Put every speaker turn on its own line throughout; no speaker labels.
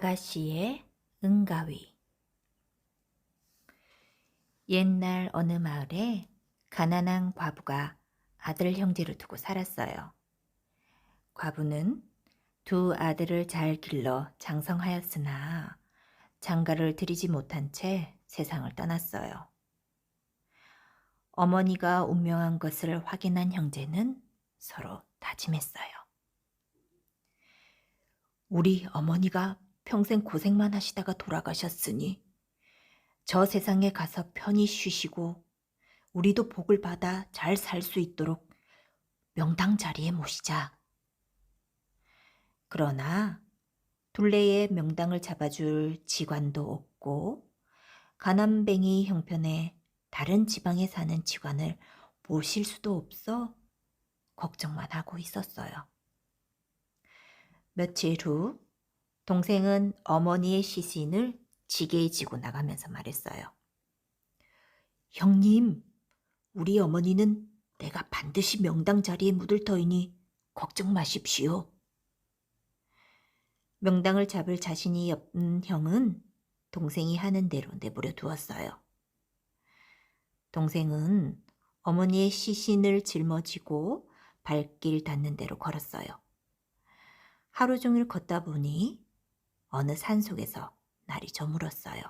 아가씨의 은가위. 옛날 어느 마을에 가난한 과부가 아들 형제를 두고 살았어요. 과부는 두 아들을 잘 길러 장성하였으나 장가를 들이지 못한 채 세상을 떠났어요. 어머니가 운명한 것을 확인한 형제는 서로 다짐했어요. 우리 어머니가 평생 고생만 하시다가 돌아가셨으니 저 세상에 가서 편히 쉬시고 우리도 복을 받아 잘 살 수 있도록 명당 자리에 모시자. 그러나 둘레에 명당을 잡아줄 직관도 없고 가난뱅이 형편에 다른 지방에 사는 직관을 모실 수도 없어 걱정만 하고 있었어요. 며칠 후 동생은 어머니의 시신을 지게에 지고 나가면서 말했어요. 형님, 우리 어머니는 내가 반드시 명당 자리에 묻을 터이니 걱정 마십시오. 명당을 잡을 자신이 없는 형은 동생이 하는 대로 내버려 두었어요. 동생은 어머니의 시신을 짊어지고 발길 닿는 대로 걸었어요. 하루 종일 걷다 보니 어느 산속에서 날이 저물었어요.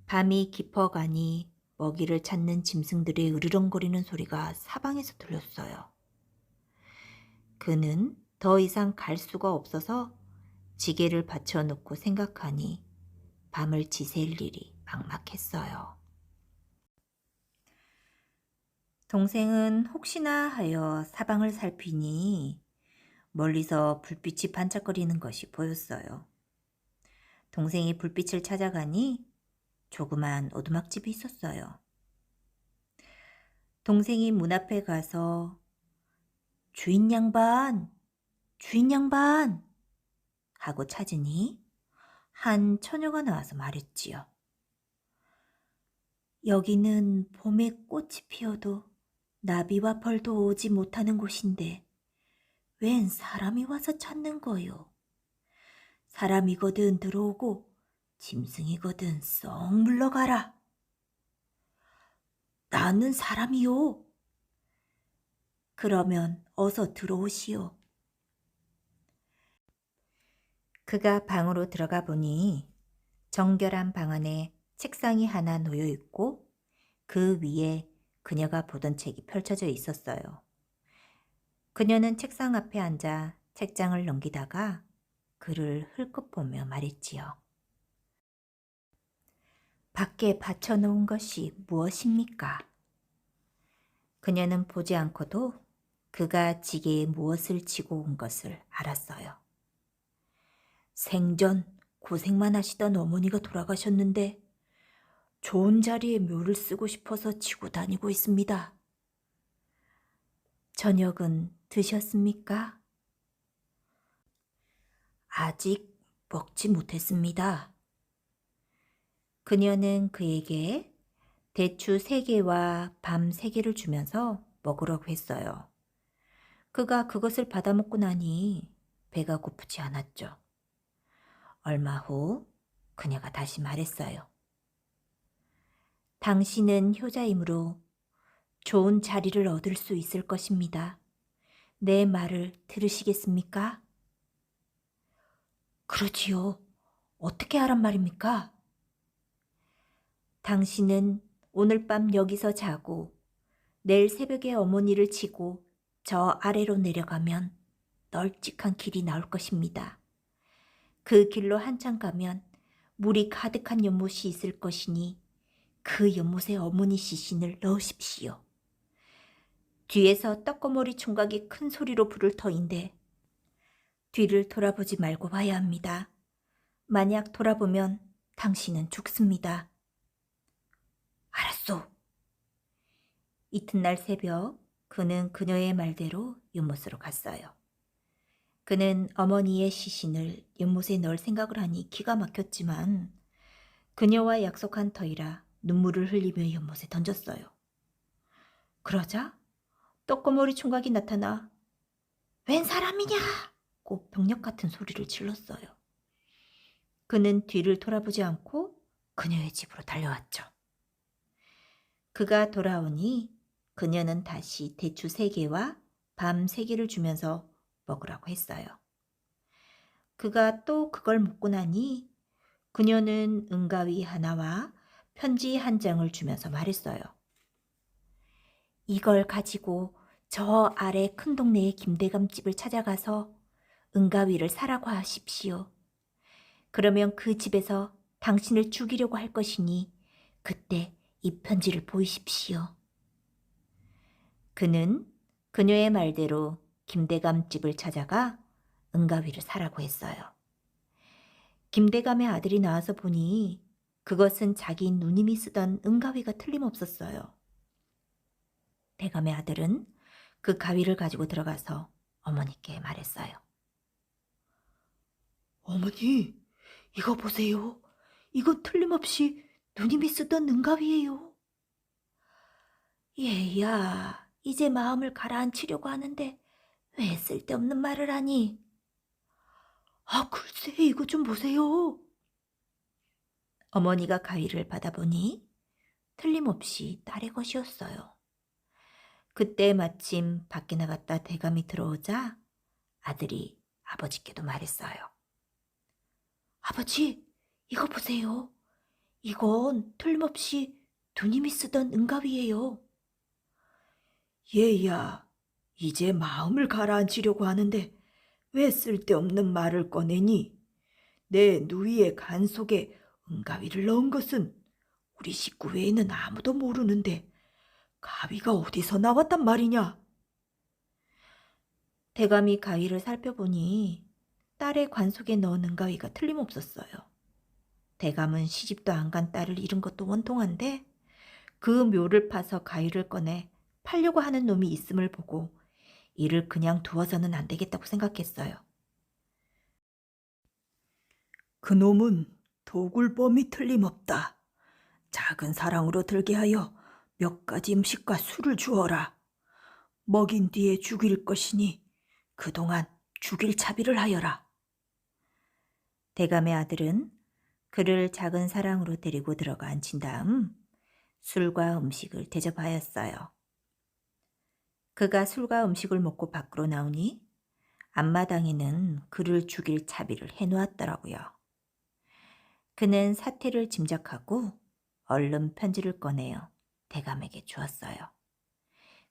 밤이 깊어가니 먹이를 찾는 짐승들의 으르렁거리는 소리가 사방에서 들렸어요. 그는 더 이상 갈 수가 없어서 지게를 받쳐놓고 생각하니 밤을 지새일 일이 막막했어요. 동생은 혹시나 하여 사방을 살피니 멀리서 불빛이 반짝거리는 것이 보였어요. 동생이 불빛을 찾아가니 조그만 오두막집이 있었어요. 동생이 문 앞에 가서 주인 양반, 주인 양반 하고 찾으니 한 처녀가 나와서 말했지요. 여기는 봄에 꽃이 피어도 나비와 벌도 오지 못하는 곳인데 웬 사람이 와서 찾는 거요. 사람이거든 들어오고 짐승이거든 썩 물러가라. 나는 사람이요. 그러면 어서 들어오시오. 그가 방으로 들어가 보니 정결한 방 안에 책상이 하나 놓여 있고 그 위에 그녀가 보던 책이 펼쳐져 있었어요. 그녀는 책상 앞에 앉아 책장을 넘기다가 글을 흘끗 보며 말했지요. 밖에 받쳐놓은 것이 무엇입니까? 그녀는 보지 않고도 그가 지게에 무엇을 지고 온 것을 알았어요. 생전 고생만 하시던 어머니가 돌아가셨는데 좋은 자리에 묘를 쓰고 싶어서 지고 다니고 있습니다. 저녁은 드셨습니까? 아직 먹지 못했습니다. 그녀는 그에게 대추 3개와 밤 3개를 주면서 먹으라고 했어요. 그가 그것을 받아먹고 나니 배가 고프지 않았죠. 얼마 후 그녀가 다시 말했어요. 당신은 효자이므로 좋은 자리를 얻을 수 있을 것입니다. 내 말을 들으시겠습니까? 그러지요. 어떻게 하란 말입니까? 당신은 오늘 밤 여기서 자고 내일 새벽에 어머니를 지고 저 아래로 내려가면 널찍한 길이 나올 것입니다. 그 길로 한참 가면 물이 가득한 연못이 있을 것이니 그 연못에 어머니 시신을 넣으십시오. 뒤에서 떡고머리 총각이 큰 소리로 부를 터인데 뒤를 돌아보지 말고 봐야 합니다. 만약 돌아보면 당신은 죽습니다. 알았소. 이튿날 새벽 그는 그녀의 말대로 연못으로 갔어요. 그는 어머니의 시신을 연못에 넣을 생각을 하니 기가 막혔지만 그녀와 약속한 터이라 눈물을 흘리며 연못에 던졌어요. 그러자 떡고머리 총각이 나타나 웬 사람이냐? 고 병력 같은 소리를 질렀어요. 그는 뒤를 돌아보지 않고 그녀의 집으로 달려왔죠. 그가 돌아오니 그녀는 다시 대추 3개와 밤 3개를 주면서 먹으라고 했어요. 그가 또 그걸 먹고 나니 그녀는 은가위 하나와 편지 한 장을 주면서 말했어요. 이걸 가지고 저 아래 큰 동네의 김대감 집을 찾아가서 은가위를 사라고 하십시오. 그러면 그 집에서 당신을 죽이려고 할 것이니 그때 이 편지를 보이십시오. 그는 그녀의 말대로 김대감 집을 찾아가 은가위를 사라고 했어요. 김대감의 아들이 나와서 보니 그것은 자기 누님이 쓰던 은가위가 틀림없었어요. 대감의 아들은 그 가위를 가지고 들어가서 어머니께 말했어요. 어머니, 이거 보세요. 이건 틀림없이 누님이 쓰던 은가위예요. 얘야, 이제 마음을 가라앉히려고 하는데 왜 쓸데없는 말을 하니? 아, 글쎄, 이거 좀 보세요. 어머니가 가위를 받아보니 틀림없이 딸의 것이었어요. 그때 마침 밖에 나갔다 대감이 들어오자 아들이 아버지께도 말했어요. 아버지, 이거 보세요. 이건 틀림없이 누님이 쓰던 은가위예요. 얘야, 이제 마음을 가라앉히려고 하는데 왜 쓸데없는 말을 꺼내니? 내 누이의 간 속에 은가위를 넣은 것은 우리 식구 외에는 아무도 모르는데 가위가 어디서 나왔단 말이냐? 대감이 가위를 살펴보니 딸의 관 속에 넣은 은가위가 틀림없었어요. 대감은 시집도 안 간 딸을 잃은 것도 원통한데 그 묘를 파서 가위를 꺼내 팔려고 하는 놈이 있음을 보고 이를 그냥 두어서는 안 되겠다고 생각했어요. 그 놈은 도굴범이 틀림없다. 작은 사랑으로 들게 하여 몇 가지 음식과 술을 주어라. 먹인 뒤에 죽일 것이니 그동안 죽일 차비를 하여라. 대감의 아들은 그를 작은 사랑으로 데리고 들어가 앉힌 다음 술과 음식을 대접하였어요. 그가 술과 음식을 먹고 밖으로 나오니 앞마당에는 그를 죽일 차비를 해놓았더라고요. 그는 사태를 짐작하고 얼른 편지를 꺼내어 대감에게 주었어요.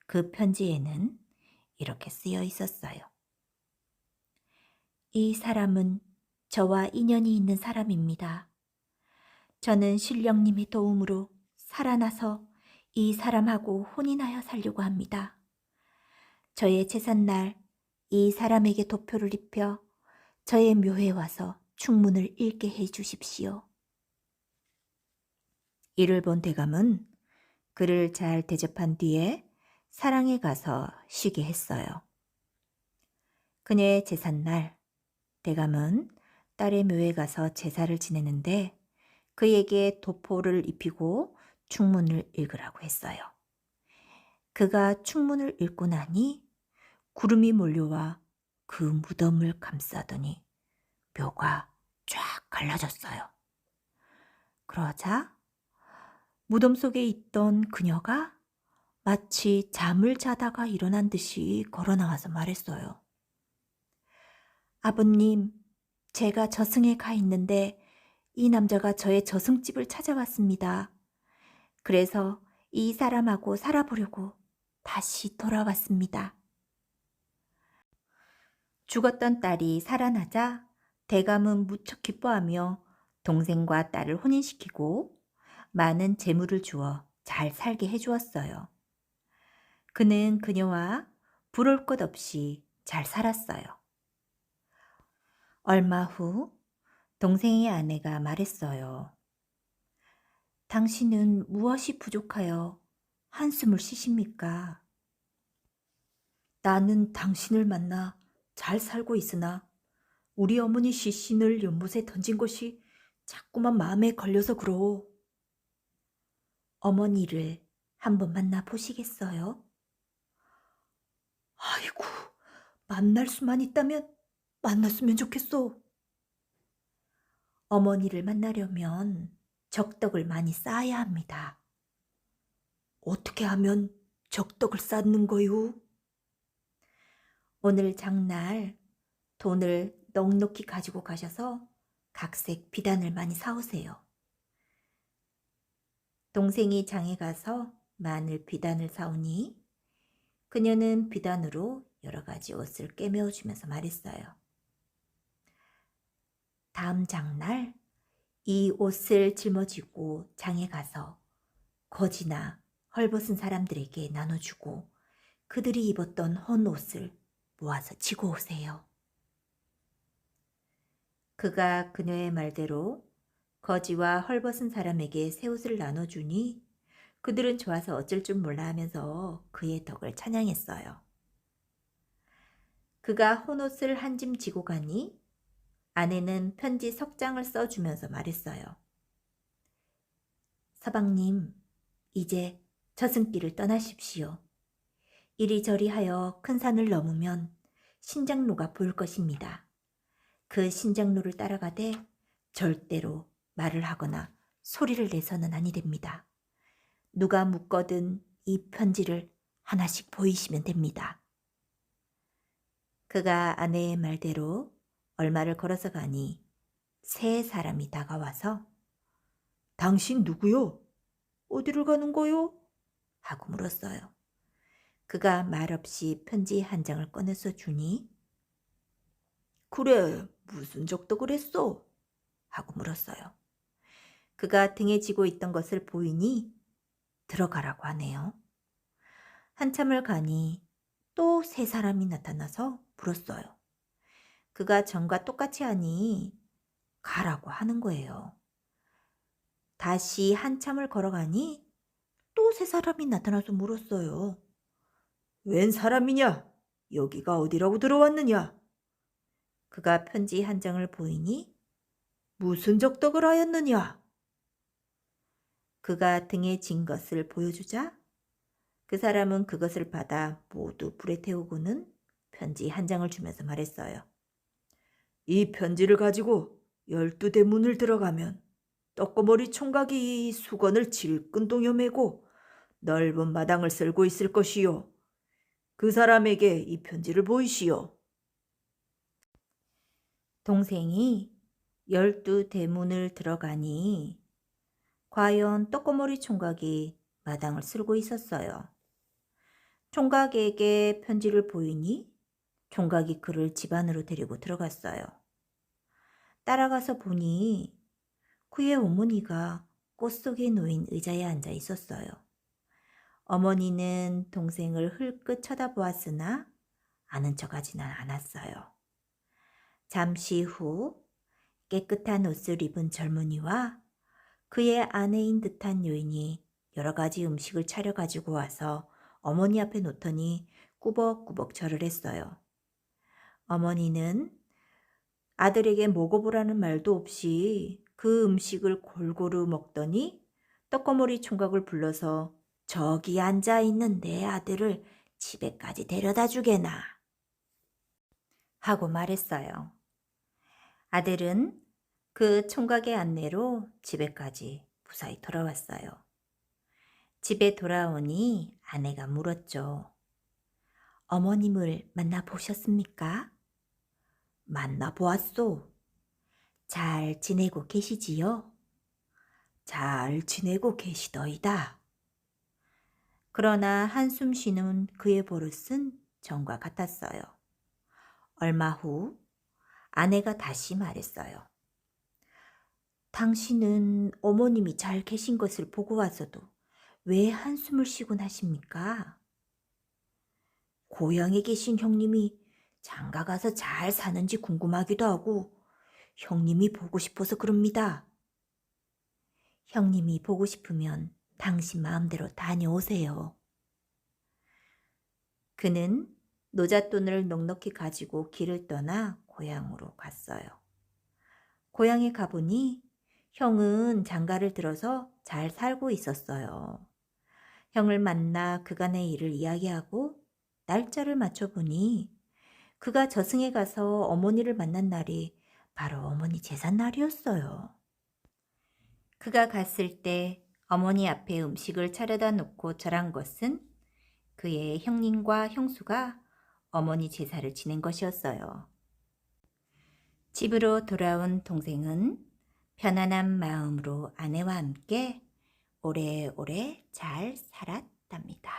그 편지에는 이렇게 쓰여 있었어요. 이 사람은 저와 인연이 있는 사람입니다. 저는 신령님의 도움으로 살아나서 이 사람하고 혼인하여 살려고 합니다. 저의 제삿날 이 사람에게 도표를 입혀 저의 묘에 와서 충문을 읽게 해 주십시오. 이를 본 대감은 그를 잘 대접한 뒤에 사랑에 가서 쉬게 했어요. 그녀의 제삿날 대감은 딸의 묘에 가서 제사를 지내는데 그에게 도포를 입히고 충문을 읽으라고 했어요. 그가 충문을 읽고 나니 구름이 몰려와 그 무덤을 감싸더니 묘가 쫙 갈라졌어요. 그러자 무덤 속에 있던 그녀가 마치 잠을 자다가 일어난 듯이 걸어 나와서 말했어요. 아버님, 제가 저승에 가 있는데 이 남자가 저의 저승집을 찾아왔습니다. 그래서 이 사람하고 살아보려고 다시 돌아왔습니다. 죽었던 딸이 살아나자 대감은 무척 기뻐하며 동생과 딸을 혼인시키고 많은 재물을 주어 잘 살게 해주었어요. 그는 그녀와 부러울 것 없이 잘 살았어요. 얼마 후 동생의 아내가 말했어요. 당신은 무엇이 부족하여 한숨을 쉬십니까? 나는 당신을 만나 잘 살고 있으나 우리 어머니 시신을 연못에 던진 것이 자꾸만 마음에 걸려서 그러. 어머니를 한번 만나 보시겠어요? 아이고, 만날 수만 있다면 만났으면 좋겠어. 어머니를 만나려면 적덕을 많이 쌓아야 합니다. 어떻게 하면 적덕을 쌓는 거요? 오늘 장날 돈을 넉넉히 가지고 가셔서 각색 비단을 많이 사오세요. 동생이 장에 가서 마늘 비단을 사오니 그녀는 비단으로 여러 가지 옷을 꿰매어주면서 말했어요. 다음 장날 이 옷을 짊어지고 장에 가서 거지나 헐벗은 사람들에게 나눠주고 그들이 입었던 헌 옷을 모아서 지고 오세요. 그가 그녀의 말대로 거지와 헐벗은 사람에게 새 옷을 나눠주니 그들은 좋아서 어쩔 줄 몰라 하면서 그의 덕을 찬양했어요. 그가 헌옷을 한 짐 지고 가니 아내는 편지 석 장을 써주면서 말했어요. 서방님, 이제 저승길을 떠나십시오. 이리저리 하여 큰 산을 넘으면 신장로가 보일 것입니다. 그 신장로를 따라가되 절대로 말을 하거나 소리를 내서는 아니 됩니다. 누가 묻거든 이 편지를 하나씩 보이시면 됩니다. 그가 아내의 말대로 얼마를 걸어서 가니 세 사람이 다가와서 당신 누구요? 어디를 가는 거요? 하고 물었어요. 그가 말없이 편지 한 장을 꺼내서 주니 그래, 무슨 적덕을 했어? 하고 물었어요. 그가 등에 지고 있던 것을 보이니 들어가라고 하네요. 한참을 가니 또 세 사람이 나타나서 물었어요. 그가 전과 똑같이 하니 가라고 하는 거예요. 다시 한참을 걸어가니 또 세 사람이 나타나서 물었어요. 웬 사람이냐? 여기가 어디라고 들어왔느냐? 그가 편지 한 장을 보이니 무슨 적덕을 하였느냐? 그가 등에 진 것을 보여주자 그 사람은 그것을 받아 모두 불에 태우고는 편지 한 장을 주면서 말했어요. 이 편지를 가지고 12대문을 들어가면 떡고머리 총각이 이 수건을 질끈동여 매고 넓은 마당을 쓸고 있을 것이요. 그 사람에게 이 편지를 보이시오. 동생이 12대문을 들어가니 과연 떡고머리 총각이 마당을 쓸고 있었어요. 총각에게 편지를 보이니 총각이 그를 집 안으로 데리고 들어갔어요. 따라가서 보니 그의 어머니가 꽃 속에 놓인 의자에 앉아 있었어요. 어머니는 동생을 흘끗 쳐다보았으나 아는 척하지는 않았어요. 잠시 후 깨끗한 옷을 입은 젊은이와 그의 아내인 듯한 여인이 여러 가지 음식을 차려가지고 와서 어머니 앞에 놓더니 꾸벅꾸벅 절을 했어요. 어머니는 아들에게 먹어보라는 말도 없이 그 음식을 골고루 먹더니 떡고머리 총각을 불러서 저기 앉아있는 내 아들을 집에까지 데려다 주게나 하고 말했어요. 아들은 그 총각의 안내로 집에까지 무사히 돌아왔어요. 집에 돌아오니 아내가 물었죠. 어머님을 만나보셨습니까? 만나보았소. 잘 지내고 계시지요? 잘 지내고 계시더이다. 그러나 한숨 쉬는 그의 버릇은 전과 같았어요. 얼마 후 아내가 다시 말했어요. 당신은 어머님이 잘 계신 것을 보고 와서도 왜 한숨을 쉬곤 하십니까? 고향에 계신 형님이 장가 가서 잘 사는지 궁금하기도 하고 형님이 보고 싶어서 그럽니다. 형님이 보고 싶으면 당신 마음대로 다녀오세요. 그는 노잣돈을 넉넉히 가지고 길을 떠나 고향으로 갔어요. 고향에 가보니 형은 장가를 들어서 잘 살고 있었어요. 형을 만나 그간의 일을 이야기하고 날짜를 맞춰보니 그가 저승에 가서 어머니를 만난 날이 바로 어머니 제삿 날이었어요. 그가 갔을 때 어머니 앞에 음식을 차려다 놓고 절한 것은 그의 형님과 형수가 어머니 제사를 지낸 것이었어요. 집으로 돌아온 동생은 편안한 마음으로 아내와 함께 오래오래 잘 살았답니다.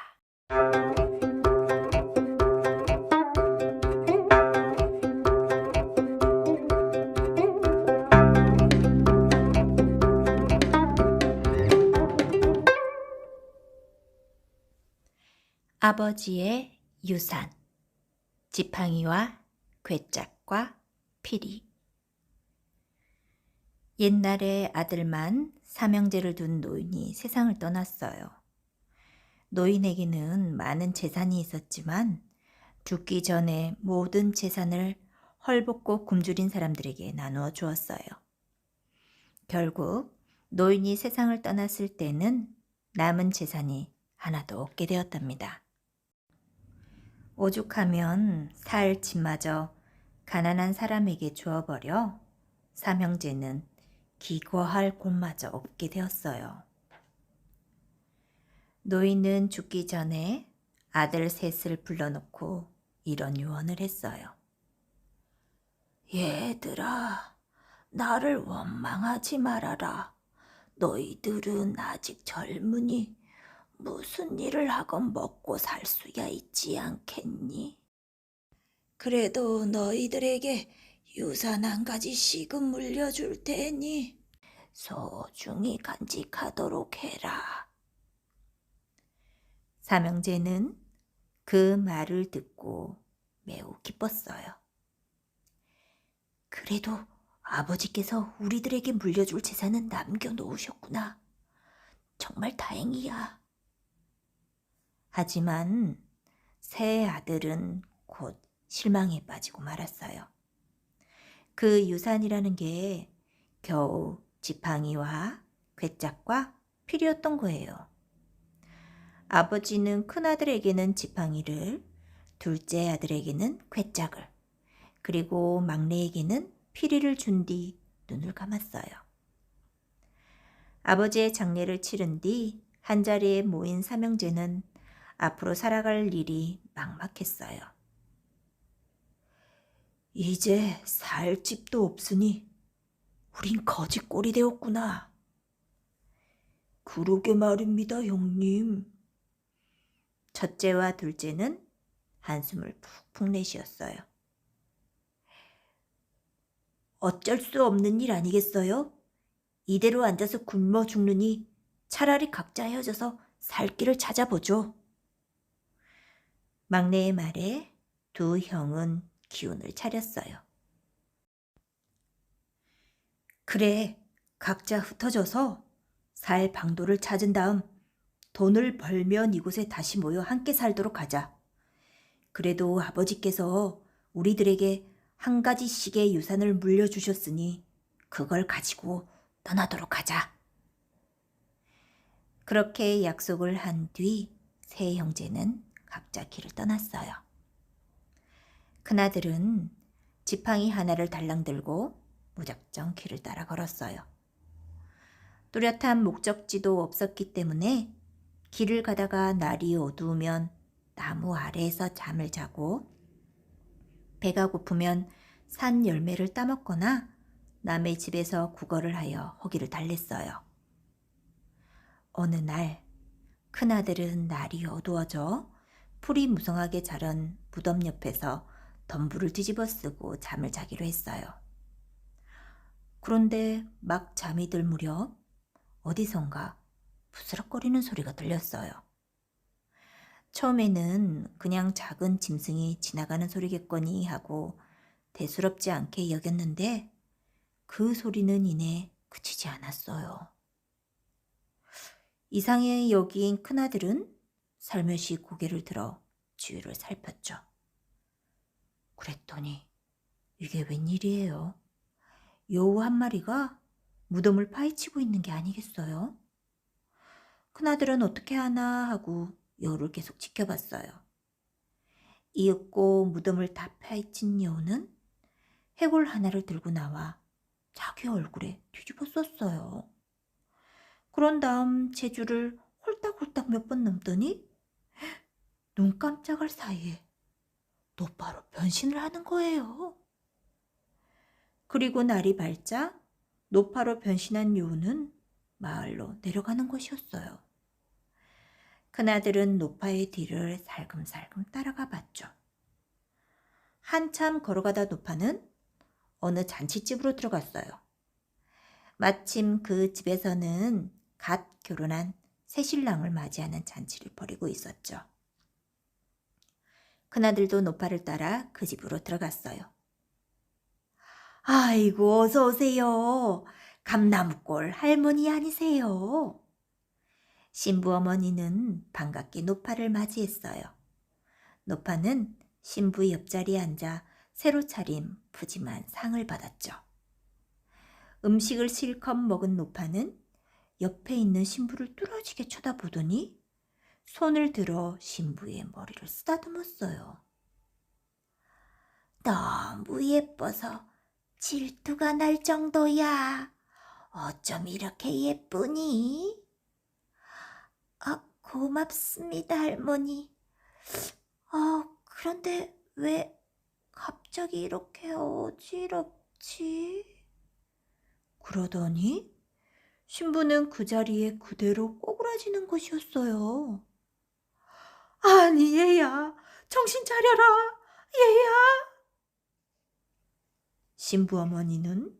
아버지의 유산, 지팡이와 괴짝과 피리. 옛날에 아들만 삼형제를 둔 노인이 세상을 떠났어요. 노인에게는 많은 재산이 있었지만 죽기 전에 모든 재산을 헐벗고 굶주린 사람들에게 나누어 주었어요. 결국 노인이 세상을 떠났을 때는 남은 재산이 하나도 없게 되었답니다. 오죽하면 살 집마저 가난한 사람에게 주어버려 삼형제는 기거할 곳마저 없게 되었어요. 노인은 죽기 전에 아들 셋을 불러놓고 이런 유언을 했어요. 얘들아, 나를 원망하지 말아라. 너희들은 아직 젊으니 무슨 일을 하건 먹고 살 수야 있지 않겠니? 그래도 너희들에게 유산 한 가지씩은 물려줄 테니 소중히 간직하도록 해라. 삼형제는 그 말을 듣고 매우 기뻤어요. 그래도 아버지께서 우리들에게 물려줄 재산은 남겨놓으셨구나. 정말 다행이야. 하지만 새 아들은 곧 실망에 빠지고 말았어요. 그 유산이라는 게 겨우 지팡이와 괴짝과 필이었던 거예요. 아버지는 큰아들에게는 지팡이를, 둘째 아들에게는 괴짝을, 그리고 막내에게는 피리를 준 뒤 눈을 감았어요. 아버지의 장례를 치른 뒤 한자리에 모인 삼형제는 앞으로 살아갈 일이 막막했어요. 이제 살 집도 없으니 우린 거지꼴이 되었구나. 그러게 말입니다, 형님. 첫째와 둘째는 한숨을 푹푹 내쉬었어요. 어쩔 수 없는 일 아니겠어요? 이대로 앉아서 굶어 죽느니 차라리 각자 헤어져서 살 길을 찾아보죠. 막내의 말에 두 형은 기운을 차렸어요. 그래, 각자 흩어져서 살 방도를 찾은 다음 돈을 벌면 이곳에 다시 모여 함께 살도록 하자. 그래도 아버지께서 우리들에게 한 가지씩의 유산을 물려주셨으니 그걸 가지고 떠나도록 하자. 그렇게 약속을 한 뒤 세 형제는 각자 길을 떠났어요. 큰아들은 지팡이 하나를 달랑 들고 무작정 길을 따라 걸었어요. 뚜렷한 목적지도 없었기 때문에 길을 가다가 날이 어두우면 나무 아래에서 잠을 자고 배가 고프면 산 열매를 따먹거나 남의 집에서 구걸을 하여 허기를 달랬어요. 어느 날 큰아들은 날이 어두워져 풀이 무성하게 자란 무덤 옆에서 덤불을 뒤집어 쓰고 잠을 자기로 했어요. 그런데 막 잠이 들 무렵 어디선가 부스럭거리는 소리가 들렸어요. 처음에는 그냥 작은 짐승이 지나가는 소리겠거니 하고 대수롭지 않게 여겼는데 그 소리는 이내 그치지 않았어요. 이상해 여긴 큰아들은 살며시 고개를 들어 주위를 살폈죠. 그랬더니 이게 웬일이에요? 여우 한 마리가 무덤을 파헤치고 있는 게 아니겠어요? 큰아들은 어떻게 하나 하고 여우를 계속 지켜봤어요. 이윽고 무덤을 다 파헤친 여우는 해골 하나를 들고 나와 자기 얼굴에 뒤집어 썼어요. 그런 다음 제주를 홀딱홀딱 몇 번 넘더니 눈 깜짝할 사이에 노파로 변신을 하는 거예요. 그리고 날이 밝자 노파로 변신한 요우는 마을로 내려가는 것이었어요. 큰아들은 노파의 뒤를 살금살금 따라가 봤죠. 한참 걸어가다 노파는 어느 잔치집으로 들어갔어요. 마침 그 집에서는 갓 결혼한 새신랑을 맞이하는 잔치를 벌이고 있었죠. 큰아들도 노파를 따라 그 집으로 들어갔어요. 아이고, 어서 오세요. 감나무골 할머니 아니세요? 신부 어머니는 반갑게 노파를 맞이했어요. 노파는 신부 옆자리에 앉아 새로 차린 푸짐한 상을 받았죠. 음식을 실컷 먹은 노파는 옆에 있는 신부를 뚫어지게 쳐다보더니 손을 들어 신부의 머리를 쓰다듬었어요. 너무 예뻐서 질투가 날 정도야. 어쩜 이렇게 예쁘니? 고맙습니다, 할머니. 그런데 왜 갑자기 이렇게 어지럽지? 그러더니 신부는 그 자리에 그대로 꼬꾸라지는 것이었어요. 아니, 얘야, 정신 차려라, 얘야. 신부 어머니는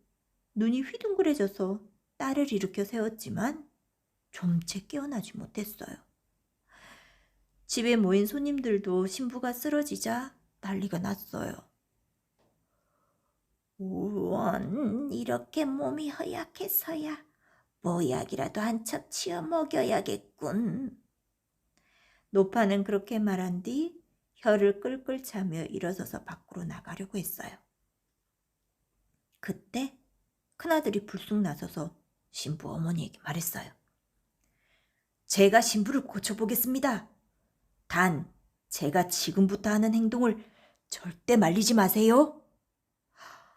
눈이 휘둥그레져서 딸을 일으켜 세웠지만 좀채 깨어나지 못했어요. 집에 모인 손님들도 신부가 쓰러지자 난리가 났어요. 우원, 이렇게 몸이 허약해서야 모약이라도 한 첩 치어 먹여야겠군. 노파는 그렇게 말한 뒤 혀를 끌끌 차며 일어서서 밖으로 나가려고 했어요. 그때 큰아들이 불쑥 나서서 신부 어머니에게 말했어요. 제가 신부를 고쳐보겠습니다. 단, 제가 지금부터 하는 행동을 절대 말리지 마세요.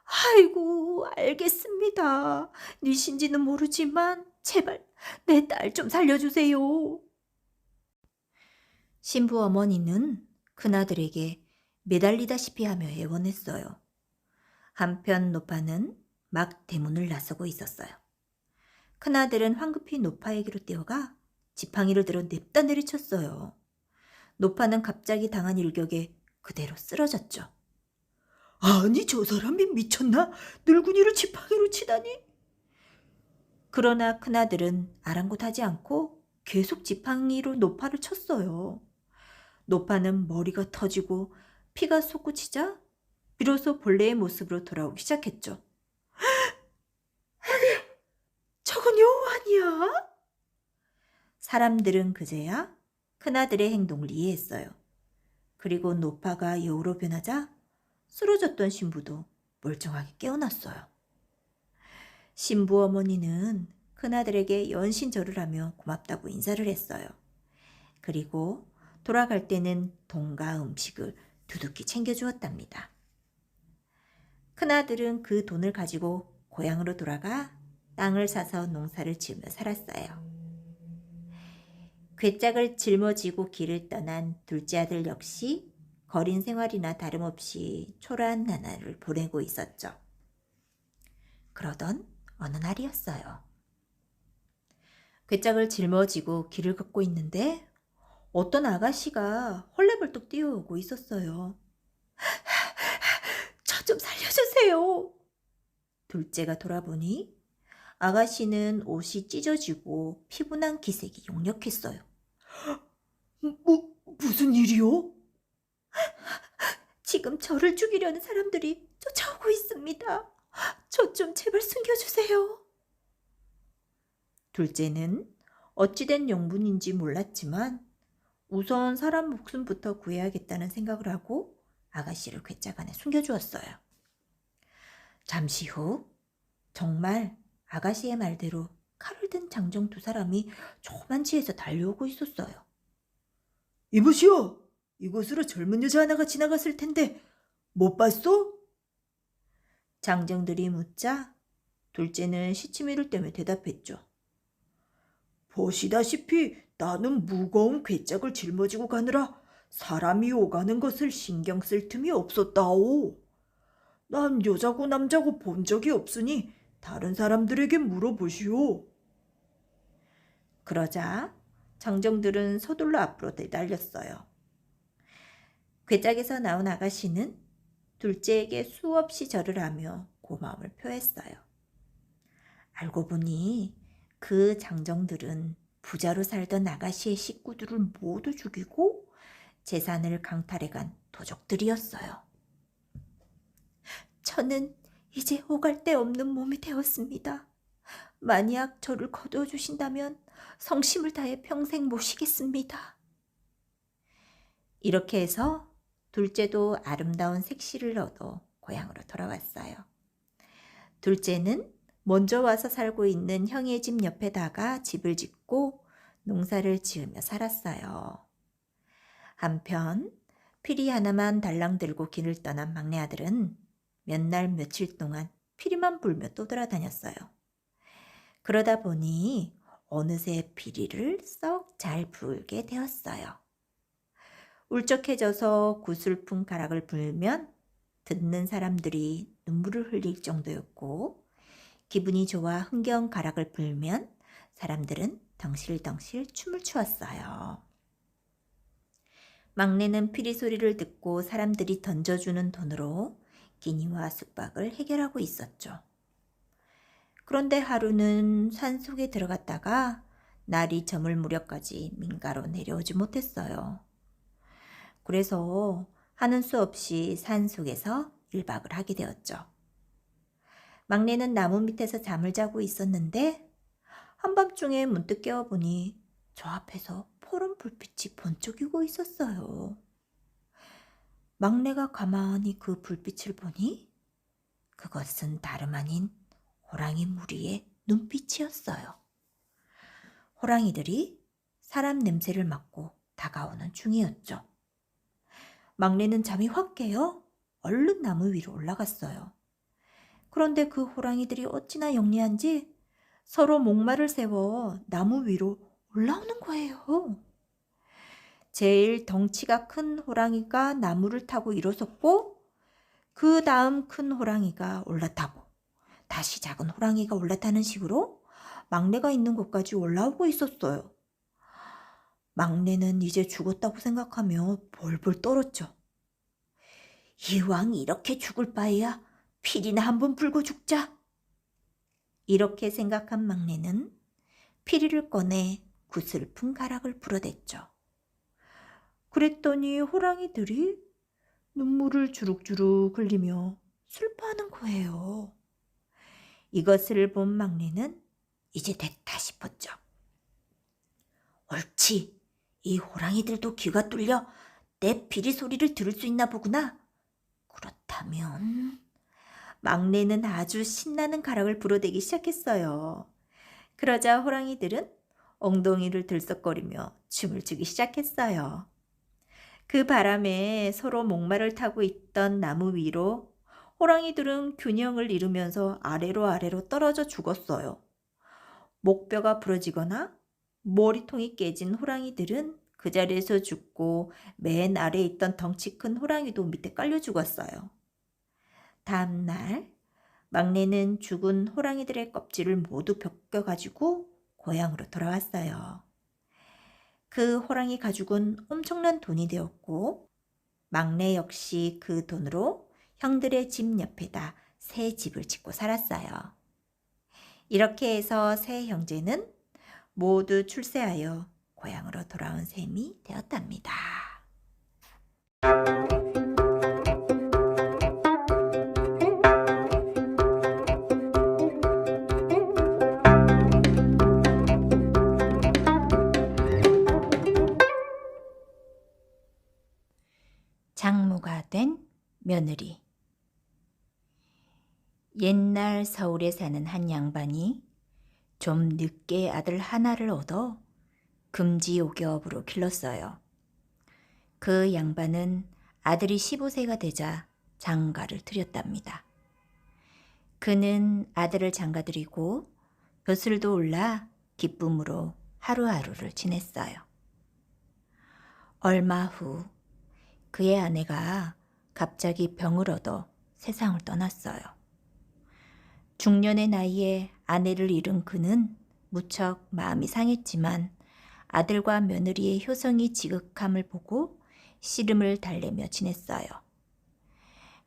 아이고, 알겠습니다. 니신지는 모르지만 제발 내 딸 좀 살려주세요. 신부 어머니는 큰아들에게 매달리다시피 하며 애원했어요. 한편 노파는 막 대문을 나서고 있었어요. 큰아들은 황급히 노파에게로 뛰어가 지팡이를 들어 냅다 내리쳤어요. 노파는 갑자기 당한 일격에 그대로 쓰러졌죠. 아니, 저 사람이 미쳤나? 늙은이를 지팡이로 치다니. 그러나 큰아들은 아랑곳하지 않고 계속 지팡이로 노파를 쳤어요. 노파는 머리가 터지고 피가 솟구치자 비로소 본래의 모습으로 돌아오기 시작했죠. 아니, 저건 여우 아니야? 사람들은 그제야 큰아들의 행동을 이해했어요. 그리고 노파가 여우로 변하자 쓰러졌던 신부도 멀쩡하게 깨어났어요. 신부 어머니는 큰아들에게 연신절을 하며 고맙다고 인사를 했어요. 그리고 돌아갈 때는 돈과 음식을 두둑히 챙겨주었답니다. 큰아들은 그 돈을 가지고 고향으로 돌아가 땅을 사서 농사를 지으며 살았어요. 괴짝을 짊어지고 길을 떠난 둘째 아들 역시 거린 생활이나 다름없이 초라한 나날을 보내고 있었죠. 그러던 어느 날이었어요. 괴짝을 짊어지고 길을 걷고 있는데 어떤 아가씨가 헐레벌떡 뛰어오고 있었어요. 저 좀 살려주세요. 둘째가 돌아보니 아가씨는 옷이 찢어지고 피부난 기색이 역력했어요. 무슨 일이요? 지금 저를 죽이려는 사람들이 쫓아오고 있습니다. 저 좀 제발 숨겨주세요. 둘째는 어찌된 용분인지 몰랐지만 우선 사람 목숨부터 구해야겠다는 생각을 하고 아가씨를 괴짝 안에 숨겨주었어요. 잠시 후 정말 아가씨의 말대로 칼을 든 장정 두 사람이 조그만 지에서 달려오고 있었어요. 이보시오, 이곳으로 젊은 여자 하나가 지나갔을 텐데 못 봤소? 장정들이 묻자 둘째는 시치미를 떼며 대답했죠. 보시다시피 나는 무거운 괴짝을 짊어지고 가느라 사람이 오가는 것을 신경 쓸 틈이 없었다오. 난 여자고 남자고 본 적이 없으니 다른 사람들에게 물어보시오. 그러자 장정들은 서둘러 앞으로 내달렸어요. 괴짝에서 나온 아가씨는 둘째에게 수없이 절을 하며 고마움을 표했어요. 알고 보니 그 장정들은 부자로 살던 아가씨의 식구들을 모두 죽이고 재산을 강탈해간 도적들이었어요. 저는 이제 오갈 데 없는 몸이 되었습니다. 만약 저를 거두어 주신다면 성심을 다해 평생 모시겠습니다. 이렇게 해서 둘째도 아름다운 색시를 얻어 고향으로 돌아왔어요. 둘째는 먼저 와서 살고 있는 형의 집 옆에다가 집을 짓고 농사를 지으며 살았어요. 한편 피리 하나만 달랑 들고 길을 떠난 막내 아들은 몇 날 며칠 동안 피리만 불며 떠돌아다녔어요. 그러다 보니 어느새 피리를 썩 잘 불게 되었어요. 울적해져서 구슬픈 가락을 불면 듣는 사람들이 눈물을 흘릴 정도였고, 기분이 좋아 흥겨운 가락을 불면 사람들은 덩실덩실 춤을 추었어요. 막내는 피리 소리를 듣고 사람들이 던져주는 돈으로 끼니와 숙박을 해결하고 있었죠. 그런데 하루는 산속에 들어갔다가 날이 저물 무렵까지 민가로 내려오지 못했어요. 그래서 하는 수 없이 산속에서 1박을 하게 되었죠. 막내는 나무 밑에서 잠을 자고 있었는데 한밤중에 문득 깨어보니 저 앞에서 푸른 불빛이 번쩍이고 있었어요. 막내가 가만히 그 불빛을 보니 그것은 다름 아닌 호랑이 무리의 눈빛이었어요. 호랑이들이 사람 냄새를 맡고 다가오는 중이었죠. 막내는 잠이 확 깨어 얼른 나무 위로 올라갔어요. 그런데 그 호랑이들이 어찌나 영리한지 서로 목말을 세워 나무 위로 올라오는 거예요. 제일 덩치가 큰 호랑이가 나무를 타고 일어섰고, 그 다음 큰 호랑이가 올라타고 다시 작은 호랑이가 올라타는 식으로 막내가 있는 곳까지 올라오고 있었어요. 막내는 이제 죽었다고 생각하며 벌벌 떨었죠. 이왕 이렇게 죽을 바에야 피리나 한번 불고 죽자. 이렇게 생각한 막내는 피리를 꺼내 구슬픈 가락을 불어댔죠. 그랬더니 호랑이들이 눈물을 주룩주룩 흘리며 슬퍼하는 거예요. 이것을 본 막내는 이제 됐다 싶었죠. 옳지, 이 호랑이들도 귀가 뚫려 내 피리 소리를 들을 수 있나 보구나. 그렇다면 막내는 아주 신나는 가락을 불어대기 시작했어요. 그러자 호랑이들은 엉덩이를 들썩거리며 춤을 추기 시작했어요. 그 바람에 서로 목마를 타고 있던 나무 위로 호랑이들은 균형을 잃으면서 아래로 떨어져 죽었어요. 목뼈가 부러지거나 머리통이 깨진 호랑이들은 그 자리에서 죽고 맨 아래에 있던 덩치 큰 호랑이도 밑에 깔려 죽었어요. 다음 날 막내는 죽은 호랑이들의 껍질을 모두 벗겨가지고 고향으로 돌아왔어요. 그 호랑이 가죽은 엄청난 돈이 되었고, 막내 역시 그 돈으로 형들의 집 옆에다 새 집을 짓고 살았어요. 이렇게 해서 세 형제는 모두 출세하여 고향으로 돌아온 셈이 되었답니다. 장모가 된 며느리. 옛날 서울에 사는 한 양반이 좀 늦게 아들 하나를 얻어 금지옥엽으로 길렀어요. 그 양반은 아들이 15세가 되자 장가를 들였답니다. 그는 아들을 장가들이고 벼슬도 올라 기쁨으로 하루하루를 지냈어요. 얼마 후 그의 아내가 갑자기 병을 얻어 세상을 떠났어요. 중년의 나이에 아내를 잃은 그는 무척 마음이 상했지만 아들과 며느리의 효성이 지극함을 보고 씨름을 달래며 지냈어요.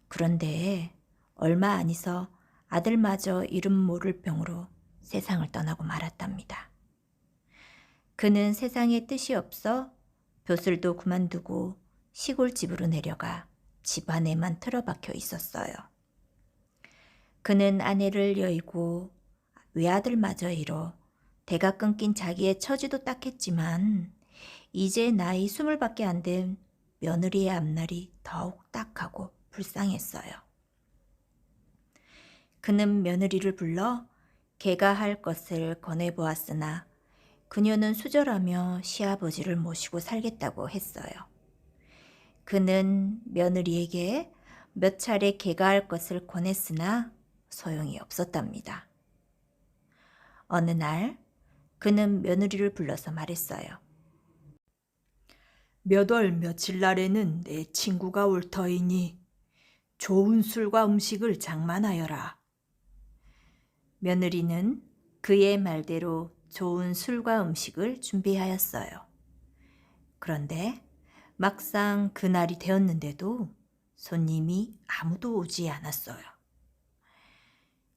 그런데 얼마 안 있어 아들마저 이름 모를 병으로 세상을 떠나고 말았답니다. 그는 세상에 뜻이 없어 벼슬도 그만두고 시골집으로 내려가 집안에만 틀어박혀 있었어요. 그는 아내를 여의고 외아들마저 잃어 대가 끊긴 자기의 처지도 딱했지만 이제 나이 20밖에 안 된 며느리의 앞날이 더욱 딱하고 불쌍했어요. 그는 며느리를 불러 개가 할 것을 권해보았으나 그녀는 수절하며 시아버지를 모시고 살겠다고 했어요. 그는 며느리에게 몇 차례 개가 할 것을 권했으나 소용이 없었답니다. 어느 날 그는 며느리를 불러서 말했어요.
몇 월 며칠 날에는 내 친구가 올 터이니 좋은 술과 음식을 장만하여라.
며느리는 그의 말대로 좋은 술과 음식을 준비하였어요. 그런데 막상 그날이 되었는데도 손님이 아무도 오지 않았어요.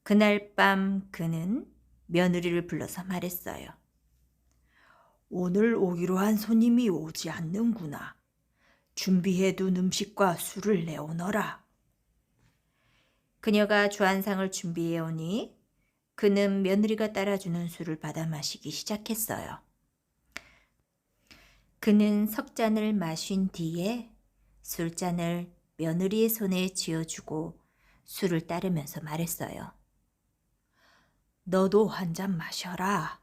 그날 밤 그는 며느리를 불러서 말했어요.
오늘 오기로 한 손님이 오지 않는구나. 준비해둔 음식과 술을 내오너라.
그녀가 주안상을 준비해 오니 그는 며느리가 따라주는 술을 받아 마시기 시작했어요. 그는 석 잔을 마신 뒤에 술잔을 며느리의 손에 쥐어주고 술을 따르면서 말했어요.
너도 한 잔 마셔라.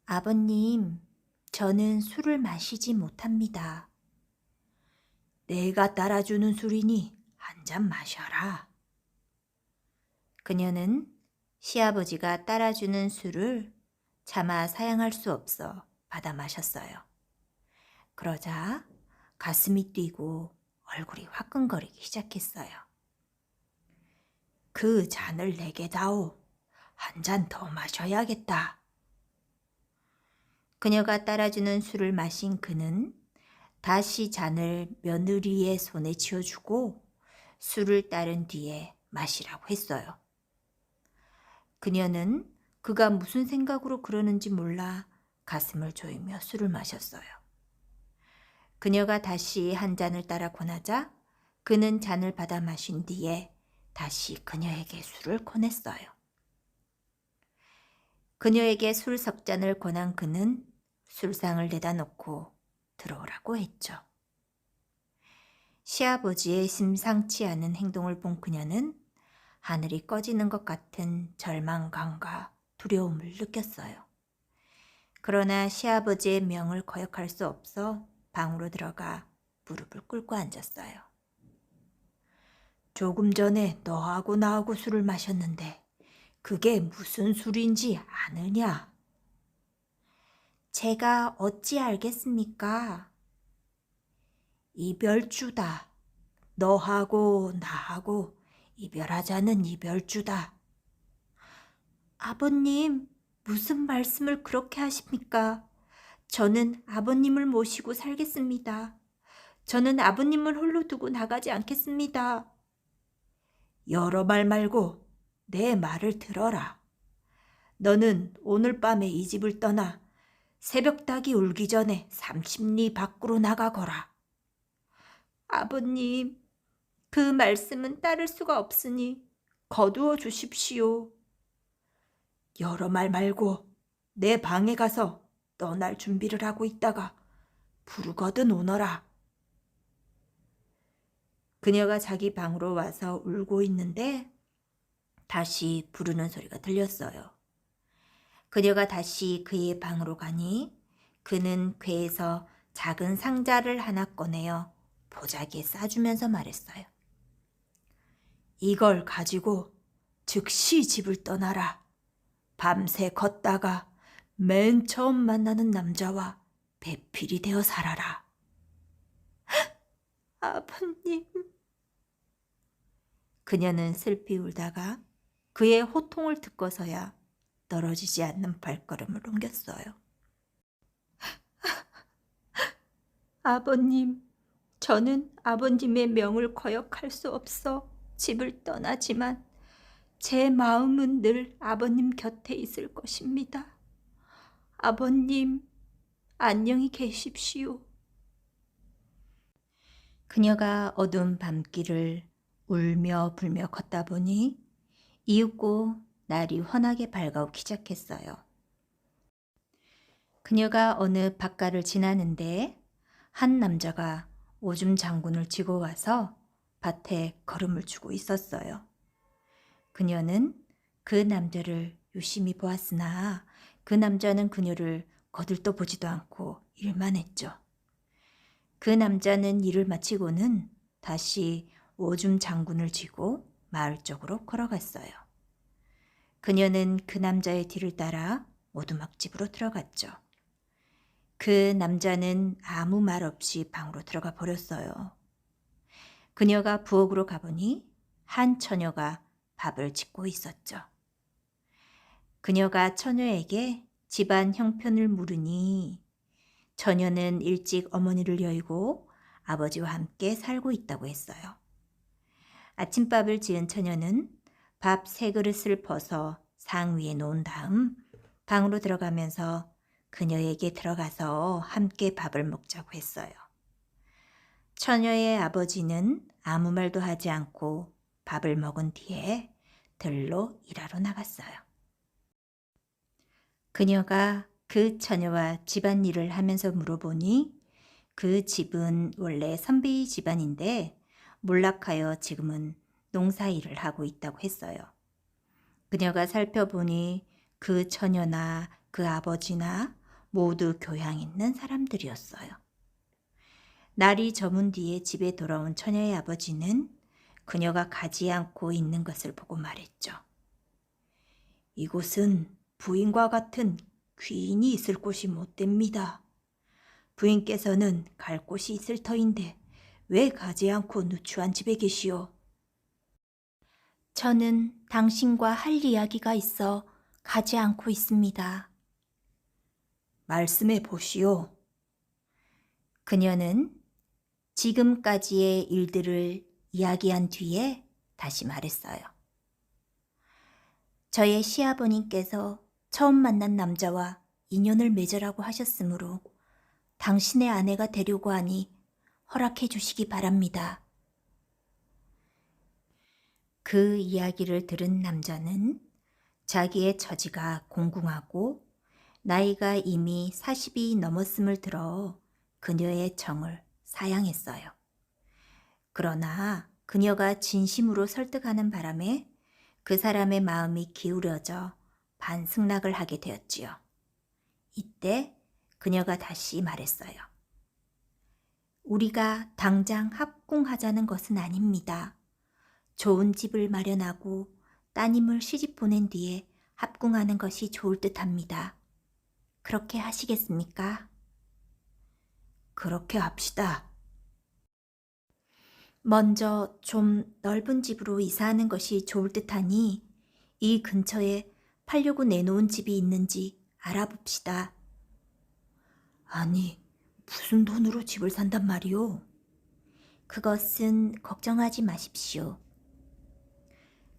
아버님, 저는 술을 마시지 못합니다.
내가 따라주는 술이니 한 잔 마셔라.
그녀는 시아버지가 따라주는 술을 차마 사양할 수 없어 받아 마셨어요. 그러자 가슴이 뛰고 얼굴이 화끈거리기 시작했어요.
그 잔을 내게 다오. 한 잔 더 마셔야겠다.
그녀가 따라주는 술을 마신 그는 다시 잔을 며느리의 손에 쥐어주고 술을 따른 뒤에 마시라고 했어요. 그녀는 그가 무슨 생각으로 그러는지 몰라 가슴을 조이며 술을 마셨어요. 그녀가 다시 한 잔을 따라 권하자 그는 잔을 받아 마신 뒤에 다시 그녀에게 술을 권했어요. 그녀에게 술 석 잔을 권한 그는 술상을 내다 놓고 들어오라고 했죠. 시아버지의 심상치 않은 행동을 본 그녀는 하늘이 꺼지는 것 같은 절망감과 두려움을 느꼈어요. 그러나 시아버지의 명을 거역할 수 없어 방으로 들어가 무릎을 꿇고 앉았어요.
조금 전에 너하고 나하고 술을 마셨는데 그게 무슨 술인지 아느냐?
제가 어찌 알겠습니까?
이별주다. 너하고 나하고 이별하자는 이별주다.
아버님, 무슨 말씀을 그렇게 하십니까? 저는 아버님을 모시고 살겠습니다. 저는 아버님을 홀로 두고 나가지 않겠습니다.
여러 말 말고 내 말을 들어라. 너는 오늘 밤에 이 집을 떠나 새벽닭이 울기 전에 30리 밖으로 나가거라.
아버님, 그 말씀은 따를 수가 없으니 거두어 주십시오.
여러 말 말고 내 방에 가서 떠날 준비를 하고 있다가 부르거든 오너라.
그녀가 자기 방으로 와서 울고 있는데 다시 부르는 소리가 들렸어요. 그녀가 다시 그의 방으로 가니 그는 궤에서 작은 상자를 하나 꺼내어 보자기에 싸주면서 말했어요.
이걸 가지고 즉시 집을 떠나라. 밤새 걷다가 맨 처음 만나는 남자와 배필이 되어 살아라.
아버님.
그녀는 슬피 울다가 그의 호통을 듣고서야 떨어지지 않는 발걸음을 옮겼어요.
아버님, 저는 아버님의 명을 거역할 수 없어 집을 떠나지만 제 마음은 늘 아버님 곁에 있을 것입니다. 아버님, 안녕히 계십시오. 그녀가 어두운 밤길을 울며 불며 걷다 보니 이윽고 날이 환하게 밝아오기 시작했어요. 그녀가 어느 밭가를 지나는데 한 남자가 오줌 장군을 쥐고 와서 밭에 걸음을 주고 있었어요. 그녀는 그 남자를 유심히 보았으나 그 남자는 그녀를 거들떠 보지도 않고 일만 했죠. 그 남자는 일을 마치고는 다시 오줌 장군을 쥐고 마을 쪽으로 걸어갔어요. 그녀는 그 남자의 뒤를 따라 오두막집으로 들어갔죠. 그 남자는 아무 말 없이 방으로 들어가 버렸어요. 그녀가 부엌으로 가보니 한 처녀가 밥을 짓고 있었죠. 그녀가 처녀에게 집안 형편을 물으니 처녀는 일찍 어머니를 여의고 아버지와 함께 살고 있다고 했어요. 아침밥을 지은 처녀는 밥 3그릇을 벗어 상 위에 놓은 다음 방으로 들어가면서 그녀에게 들어가서 함께 밥을 먹자고 했어요. 처녀의 아버지는 아무 말도 하지 않고 밥을 먹은 뒤에 들로 일하러 나갔어요. 그녀가 그 처녀와 집안일을 하면서 물어보니 그 집은 원래 선비 집안인데 몰락하여 지금은 농사일을 하고 있다고 했어요. 그녀가 살펴보니 그 처녀나 그 아버지나 모두 교양 있는 사람들이었어요. 날이 저문 뒤에 집에 돌아온 처녀의 아버지는 그녀가 가지 않고 있는 것을 보고 말했죠. 이곳은 부인과 같은 귀인이 있을 곳이 못 됩니다. 부인께서는 갈 곳이 있을 터인데 왜 가지 않고 누추한 집에 계시오? 저는 당신과 할 이야기가 있어 가지 않고 있습니다.
말씀해 보시오.
그녀는 지금까지의 일들을 이야기한 뒤에 다시 말했어요. 저의 시아버님께서 처음 만난 남자와 인연을 맺으라고 하셨으므로 당신의 아내가 되려고 하니 허락해 주시기 바랍니다. 그 이야기를 들은 남자는 자기의 처지가 공궁하고 나이가 이미 40이 넘었음을 들어 그녀의 정을 사양했어요. 그러나 그녀가 진심으로 설득하는 바람에 그 사람의 마음이 기울여져 반승낙을 하게 되었지요. 이때 그녀가 다시 말했어요. 우리가 당장 합궁하자는 것은 아닙니다. 좋은 집을 마련하고 따님을 시집 보낸 뒤에 합궁하는 것이 좋을 듯합니다. 그렇게 하시겠습니까?
그렇게 합시다.
먼저 좀 넓은 집으로 이사하는 것이 좋을 듯하니 이 근처에 팔려고 내놓은 집이 있는지 알아봅시다.
아니, 무슨 돈으로 집을 산단 말이오?
그것은 걱정하지 마십시오.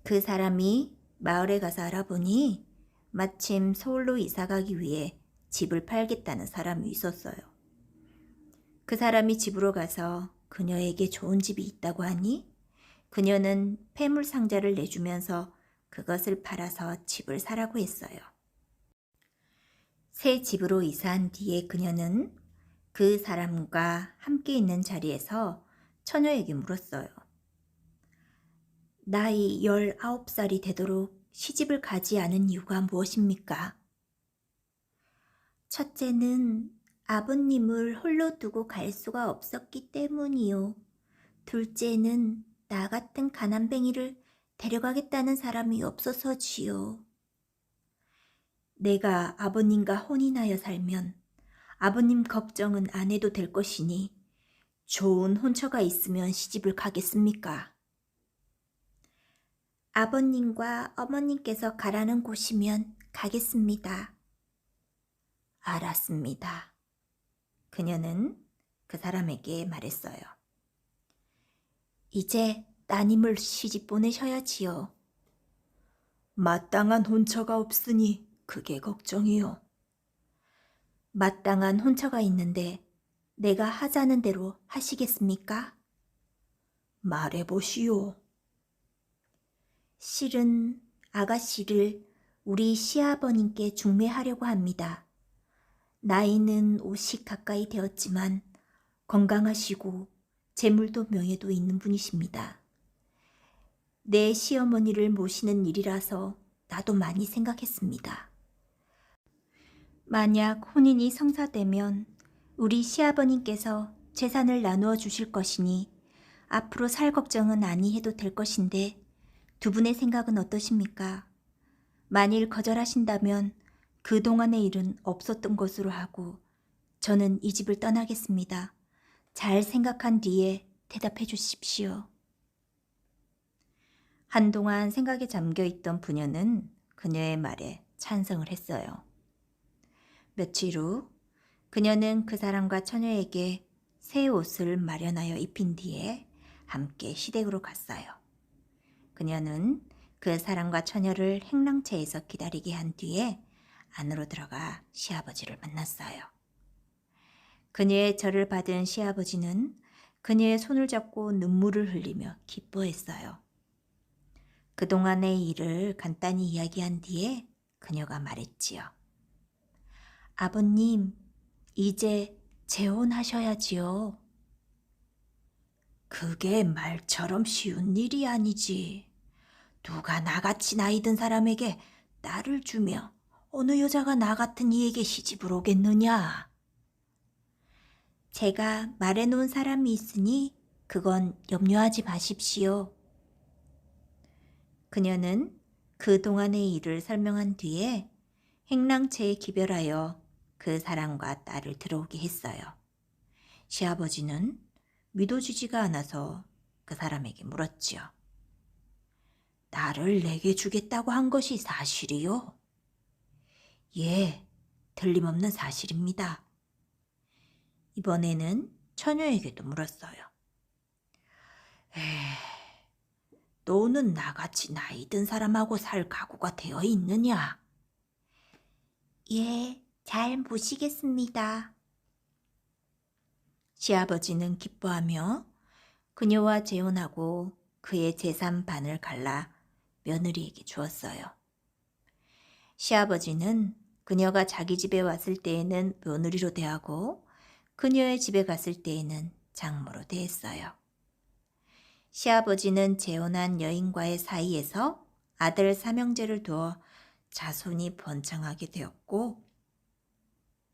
그 사람이 마을에 가서 알아보니 마침 서울로 이사 가기 위해 집을 팔겠다는 사람이 있었어요. 그 사람이 집으로 가서 그녀에게 좋은 집이 있다고 하니 그녀는 폐물 상자를 내주면서 그것을 팔아서 집을 사라고 했어요. 새 집으로 이사한 뒤에 그녀는 그 사람과 함께 있는 자리에서 처녀에게 물었어요. 나이 19살이 되도록 시집을 가지 않은 이유가 무엇입니까? 첫째는 아버님을 홀로 두고 갈 수가 없었기 때문이요. 둘째는 나 같은 가난뱅이를 데려가겠다는 사람이 없어서지요. 내가 아버님과 혼인하여 살면 아버님 걱정은 안 해도 될 것이니 좋은 혼처가 있으면 시집을 가겠습니까? 아버님과 어머님께서 가라는 곳이면 가겠습니다. 알았습니다. 그녀는 그 사람에게 말했어요. 이제 따님을 시집 보내셔야지요.
마땅한 혼처가 없으니 그게 걱정이요.
마땅한 혼처가 있는데 내가 하자는 대로 하시겠습니까?
말해보시오.
실은 아가씨를 우리 시아버님께 중매하려고 합니다. 나이는 50 가까이 되었지만 건강하시고 재물도 명예도 있는 분이십니다. 내 시어머니를 모시는 일이라서 나도 많이 생각했습니다. 만약 혼인이 성사되면 우리 시아버님께서 재산을 나누어 주실 것이니 앞으로 살 걱정은 아니 해도 될 것인데 두 분의 생각은 어떠십니까? 만일 거절하신다면 그동안의 일은 없었던 것으로 하고 저는 이 집을 떠나겠습니다. 잘 생각한 뒤에 대답해 주십시오. 한동안 생각에 잠겨 있던 부녀는 그녀의 말에 찬성을 했어요. 며칠 후 그녀는 그 사람과 처녀에게 새 옷을 마련하여 입힌 뒤에 함께 시댁으로 갔어요. 그녀는 그 사람과 처녀를 행랑채에서 기다리게 한 뒤에 안으로 들어가 시아버지를 만났어요. 그녀의 절을 받은 시아버지는 그녀의 손을 잡고 눈물을 흘리며 기뻐했어요. 그동안의 일을 간단히 이야기한 뒤에 그녀가 말했지요. 아버님, 이제 재혼하셔야지요.
그게 말처럼 쉬운 일이 아니지. 누가 나같이 나이 든 사람에게 딸을 주며 어느 여자가 나 같은 이에게 시집을 오겠느냐.
제가 말해놓은 사람이 있으니 그건 염려하지 마십시오. 그녀는 그동안의 일을 설명한 뒤에 행랑채에 기별하여 그 사람과 딸을 들어오게 했어요. 시아버지는 믿어지지가 않아서 그 사람에게 물었지요. 딸을 내게 주겠다고 한 것이 사실이요? 예, 틀림없는 사실입니다. 이번에는 처녀에게도 물었어요. 너는 나같이 나이 든 사람하고 살 각오가 되어 있느냐? 예, 잘 모시겠습니다. 시아버지는 기뻐하며 그녀와 재혼하고 그의 재산 반을 갈라 며느리에게 주었어요. 시아버지는 그녀가 자기 집에 왔을 때에는 며느리로 대하고 그녀의 집에 갔을 때에는 장모로 대했어요. 시아버지는 재혼한 여인과의 사이에서 아들 삼형제를 두어 자손이 번창하게 되었고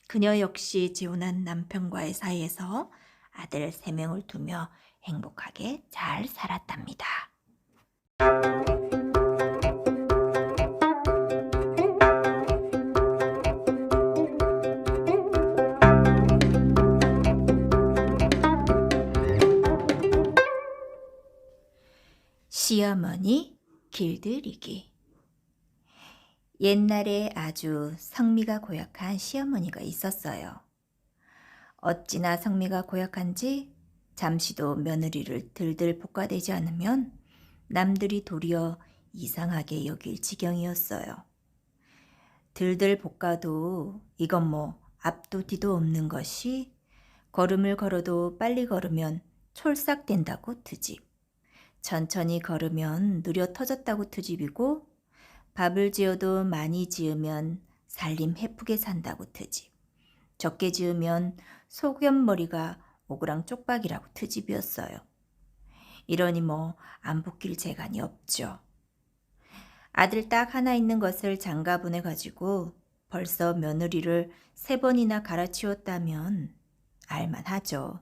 그녀 역시 재혼한 남편과의 사이에서 아들 3명을 두며 행복하게 잘 살았답니다. 시어머니 길들이기. 옛날에 아주 성미가 고약한 시어머니가 있었어요. 어찌나 성미가 고약한지 잠시도 며느리를 들들 볶아대지 않으면 남들이 도리어 이상하게 여길 지경이었어요. 들들 볶아도 이건 뭐 앞도 뒤도 없는 것이 걸음을 걸어도 빨리 걸으면 촐싹된다고 트집, 천천히 걸으면 느려 터졌다고 트집이고 밥을 지어도 많이 지으면 살림 해프게 산다고 트집, 적게 지으면 소견머리가 오그랑 쪽박이라고 트집이었어요. 이러니 뭐 안 볶일 재간이 없죠. 아들 딱 하나 있는 것을 장가 보내가지고 벌써 며느리를 3번이나 갈아치웠다면 알만하죠.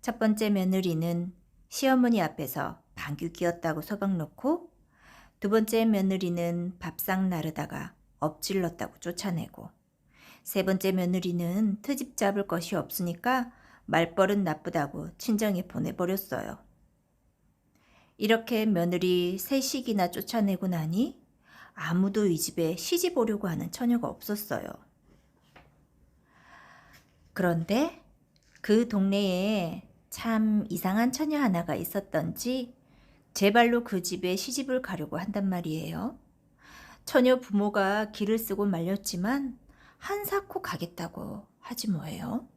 첫 번째 며느리는 시어머니 앞에서 방귀 뀌었다고 소박 놓고, 두 번째 며느리는 밥상 나르다가 엎질렀다고 쫓아내고, 세 번째 며느리는 트집 잡을 것이 없으니까 말버릇 나쁘다고 친정에 보내버렸어요. 이렇게 며느리 셋씩이나 쫓아내고 나니 아무도 이 집에 시집 오려고 하는 처녀가 없었어요. 그런데 그 동네에 참 이상한 처녀 하나가 있었던지 제 발로 그 집에 시집을 가려고 한단 말이에요. 처녀 부모가 길을 쓰고 말렸지만 한사코 가겠다고 하지 뭐예요.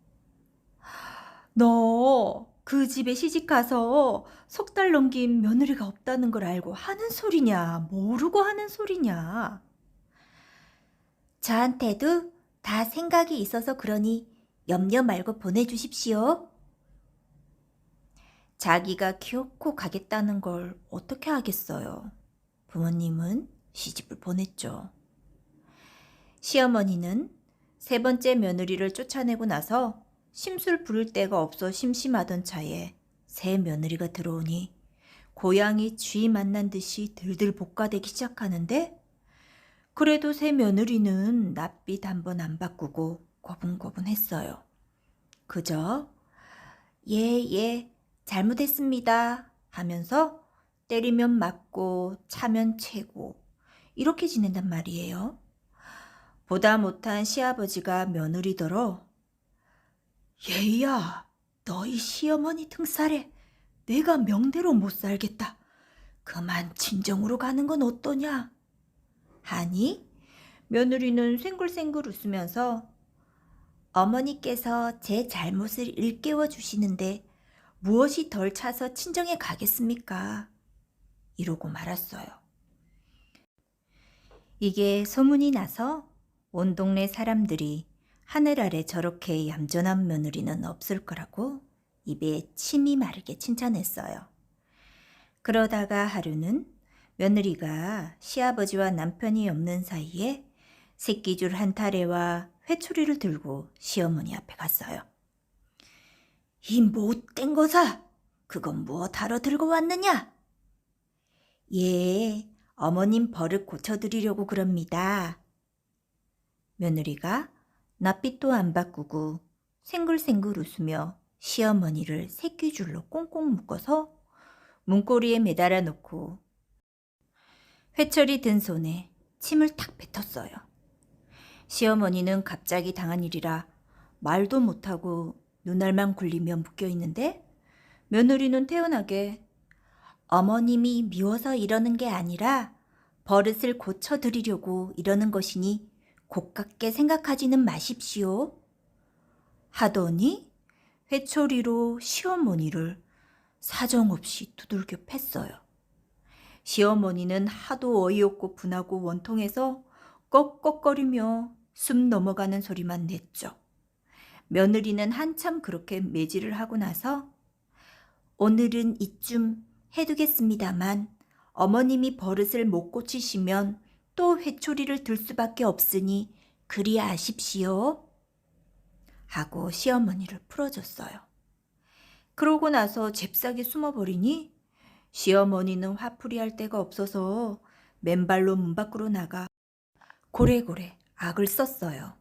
너 그 집에 시집 가서 석 달 넘긴 며느리가 없다는 걸 알고 하는 소리냐, 모르고 하는 소리냐. 저한테도 다 생각이 있어서 그러니 염려 말고 보내주십시오. 자기가 키워코 가겠다는 걸 어떻게 하겠어요. 부모님은 시집을 보냈죠. 시어머니는 세 번째 며느리를 쫓아내고 나서 심술 부릴 데가 없어 심심하던 차에 새 며느리가 들어오니 고양이 쥐 만난 듯이 들들 볶아대기 시작하는데, 그래도 새 며느리는 낯빛 한번 안 바꾸고 고분고분했어요. 그저 예, 잘못했습니다 하면서 때리면 맞고 차면 채고 이렇게 지낸단 말이에요. 보다 못한 시아버지가 며느리더러 얘야, 너희 시어머니 등살에 내가 명대로 못 살겠다. 그만 친정으로 가는 건 어떠냐? 하니 며느리는 생글생글 웃으면서 어머니께서 제 잘못을 일깨워 주시는데 무엇이 덜 차서 친정에 가겠습니까? 이러고 말았어요. 이게 소문이 나서 온 동네 사람들이 하늘 아래 저렇게 얌전한 며느리는 없을 거라고 입에 침이 마르게 칭찬했어요. 그러다가 하루는 며느리가 시아버지와 남편이 없는 사이에 새끼줄 한 타래와 회초리를 들고 시어머니 앞에 갔어요. 이 못된 거사! 그건 무엇 하러 들고 왔느냐? 예, 어머님 버릇 고쳐드리려고 그럽니다. 며느리가 낯빛도 안 바꾸고 생글생글 웃으며 시어머니를 새끼줄로 꽁꽁 묶어서 문고리에 매달아 놓고 회초리 든 손에 침을 탁 뱉었어요. 시어머니는 갑자기 당한 일이라 말도 못하고 눈알만 굴리며 묶여있는데, 며느리는 태연하게 어머님이 미워서 이러는 게 아니라 버릇을 고쳐드리려고 이러는 것이니 곱깝게 생각하지는 마십시오. 하더니 회초리로 시어머니를 사정없이 두들겨 팼어요. 시어머니는 하도 어이없고 분하고 원통해서 꺽꺽거리며 숨 넘어가는 소리만 냈죠. 며느리는 한참 그렇게 매질을 하고 나서 오늘은 이쯤 해두겠습니다만 어머님이 버릇을 못 고치시면 또 회초리를 들 수밖에 없으니 그리 아십시오. 하고 시어머니를 풀어줬어요. 그러고 나서 잽싸게 숨어버리니 시어머니는 화풀이 할 데가 없어서 맨발로 문 밖으로 나가 고래고래 악을 썼어요.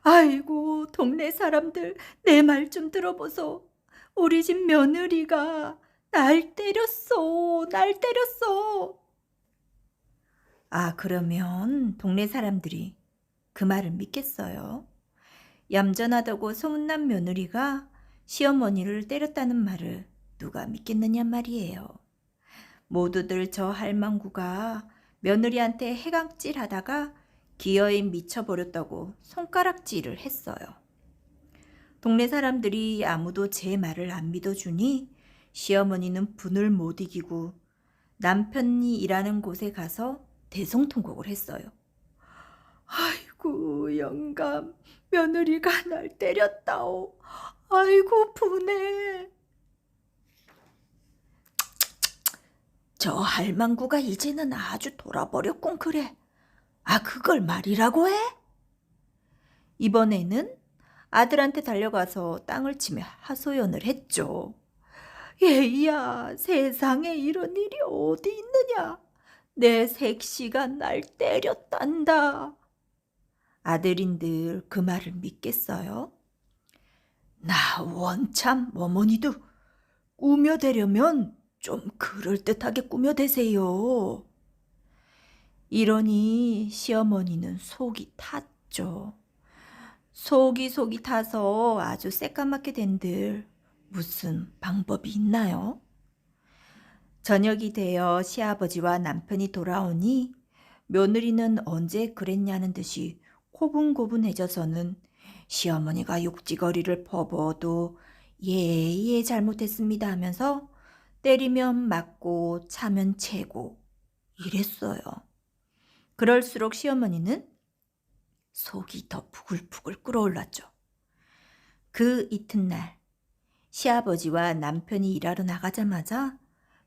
아이고, 동네 사람들 내 말 좀 들어보소. 우리 집 며느리가 날 때렸어. 그러면 동네 사람들이 그 말을 믿겠어요? 얌전하다고 소문난 며느리가 시어머니를 때렸다는 말을 누가 믿겠느냐 말이에요. 모두들 저 할망구가 며느리한테 해강질하다가 기어에 미쳐버렸다고 손가락질을 했어요. 동네 사람들이 아무도 제 말을 안 믿어주니 시어머니는 분을 못 이기고 남편이 일하는 곳에 가서 대성통곡을 했어요. 아이고, 영감, 며느리가 날 때렸다오. 아이고, 분해. 저 할망구가 이제는 아주 돌아버렸군 그래. 그걸 말이라고 해? 이번에는 아들한테 달려가서 땅을 치며 하소연을 했죠.
얘야, 세상에 이런 일이 어디 있느냐? 내 색시가 날 때렸단다. 아들인들 그 말을 믿겠어요? 나 원참 어머니도 꾸며대려면 좀 그럴듯하게 꾸며대세요. 이러니 시어머니는 속이 탔죠. 속이 타서 아주 새까맣게 된들 무슨 방법이 있나요? 저녁이 되어 시아버지와 남편이 돌아오니 며느리는 언제 그랬냐는 듯이 고분고분해져서는 시어머니가 욕지거리를 퍼부어도 예 잘못했습니다 하면서 때리면 맞고 차면 채고 이랬어요. 그럴수록 시어머니는 속이 더 부글부글 끓어올랐죠. 그 이튿날 시아버지와 남편이 일하러 나가자마자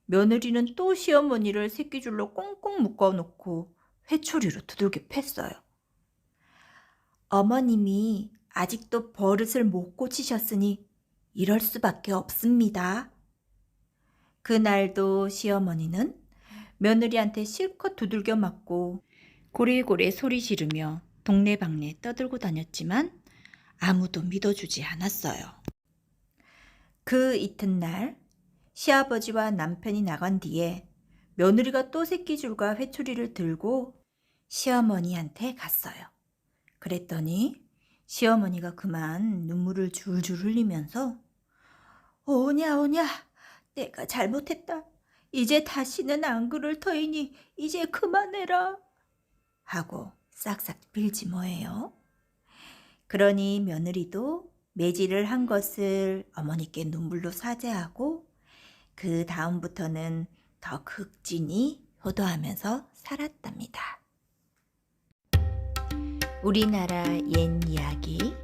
며느리는 또 시어머니를 새끼줄로 꽁꽁 묶어놓고 회초리로 두들겨 팼어요. 어머님이 아직도 버릇을 못 고치셨으니 이럴 수밖에 없습니다. 그날도 시어머니는 며느리한테 실컷 두들겨 맞고 고래고래 소리 지르며 동네방네 떠들고 다녔지만 아무도 믿어주지 않았어요. 그 이튿날 시아버지와 남편이 나간 뒤에 며느리가 또 새끼줄과 회초리를 들고 시어머니한테 갔어요. 그랬더니 시어머니가 그만 눈물을 줄줄 흘리면서 오냐 내가 잘못했다. 이제 다시는 안 그럴 터이니 이제 그만해라 하고 싹싹 빌지 뭐예요. 그러니 며느리도 매질을 한 것을 어머니께 눈물로 사죄하고 그 다음부터는 더 극진히 효도하면서 살았답니다. 우리나라 옛 이야기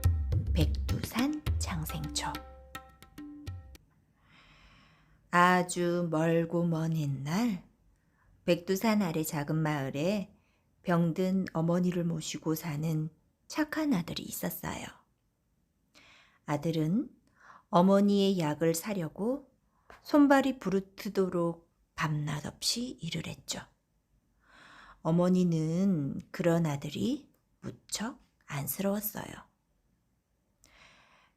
백두산 장생초. 아주 멀고 먼 옛날 백두산 아래 작은 마을에 병든 어머니를 모시고 사는 착한 아들이 있었어요. 아들은 어머니의 약을 사려고 손발이 부르트도록 밤낮 없이 일을 했죠. 어머니는 그런 아들이 무척 안쓰러웠어요.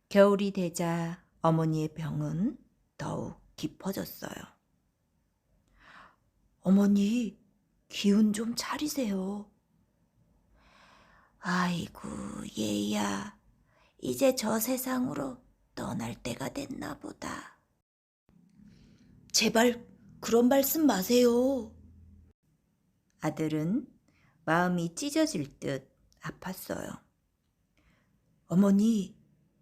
겨울이 되자 어머니의 병은 더욱 깊어졌어요. 어머니, 기운 좀 차리세요. 아이고, 얘야, 이제 저 세상으로 떠날 때가 됐나 보다. 제발 그런 말씀 마세요. 아들은 마음이 찢어질 듯 아팠어요. 어머니,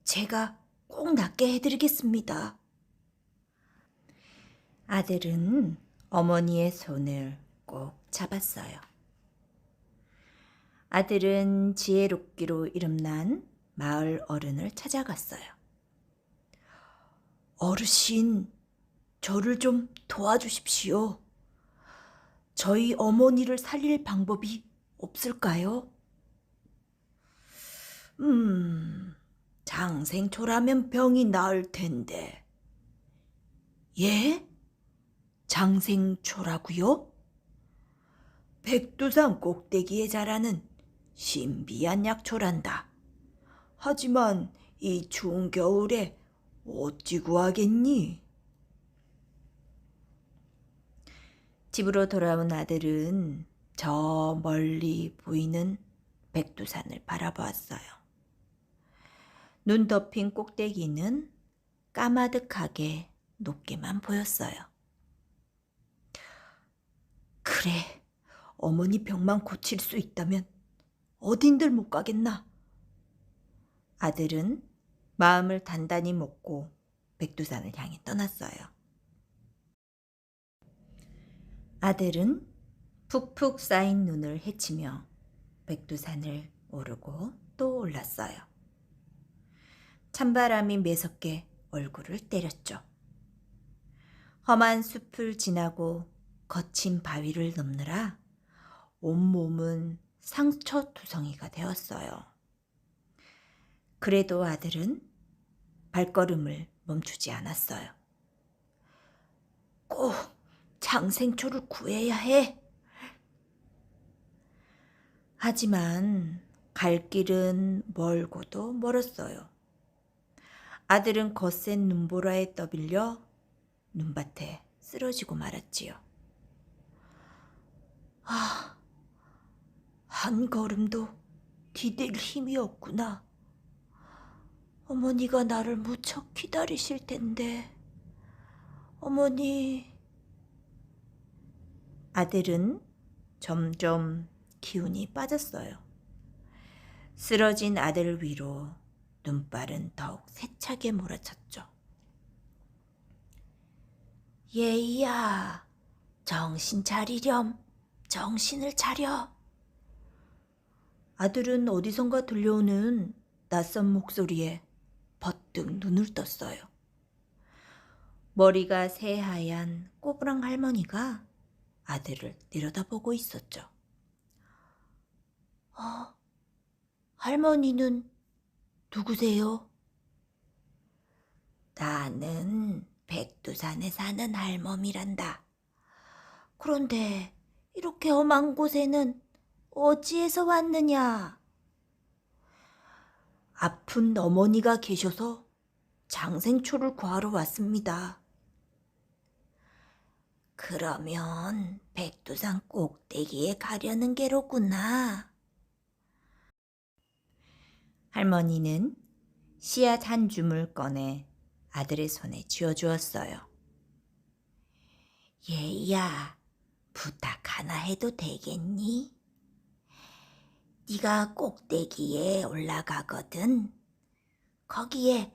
제가 꼭 낫게 해드리겠습니다. 아들은 어머니의 손을 꼭 잡았어요. 아들은 지혜롭기로 이름난 마을 어른을 찾아갔어요. 어르신, 저를 좀 도와주십시오. 저희 어머니를 살릴 방법이 없을까요? 장생초라면 병이 나을 텐데. 예? 장생초라고요? 백두산 꼭대기에 자라는 신비한 약초란다. 하지만 이 추운 겨울에 어찌 구하겠니? 집으로 돌아온 아들은 저 멀리 보이는 백두산을 바라보았어요. 눈 덮인 꼭대기는 까마득하게 높게만 보였어요. 그래, 어머니 병만 고칠 수 있다면 어딘들 못 가겠나? 아들은 마음을 단단히 먹고 백두산을 향해 떠났어요. 아들은 푹푹 쌓인 눈을 헤치며 백두산을 오르고 또 올랐어요. 찬바람이 매섭게 얼굴을 때렸죠. 험한 숲을 지나고 거친 바위를 넘느라 온몸은 상처투성이가 되었어요. 그래도 아들은 발걸음을 멈추지 않았어요. 꼭 장생초를 구해야 해. 하지만 갈 길은 멀고도 멀었어요. 아들은 거센 눈보라에 떠밀려 눈밭에 쓰러지고 말았지요. 아, 한 걸음도 디딜 힘이 없구나. 어머니가 나를 무척 기다리실 텐데. 어머니. 아들은 점점 기운이 빠졌어요. 쓰러진 아들 위로 눈발은 더욱 세차게 몰아쳤죠. 예이야, 정신 차리렴. 정신을 차려. 아들은 어디선가 들려오는 낯선 목소리에 버뜩 눈을 떴어요. 머리가 새하얀 꼬부랑 할머니가 아들을 내려다보고 있었죠. 할머니는 누구세요? 나는 백두산에 사는 할멈이란다. 그런데 이렇게 험한 곳에는 어찌해서 왔느냐? 아픈 어머니가 계셔서 장생초를 구하러 왔습니다. 그러면 백두산 꼭대기에 가려는 게로구나. 할머니는 씨앗 한 줌을 꺼내 아들의 손에 쥐어주었어요. 얘야, 부탁 하나 해도 되겠니? 네가 꼭대기에 올라가거든. 거기에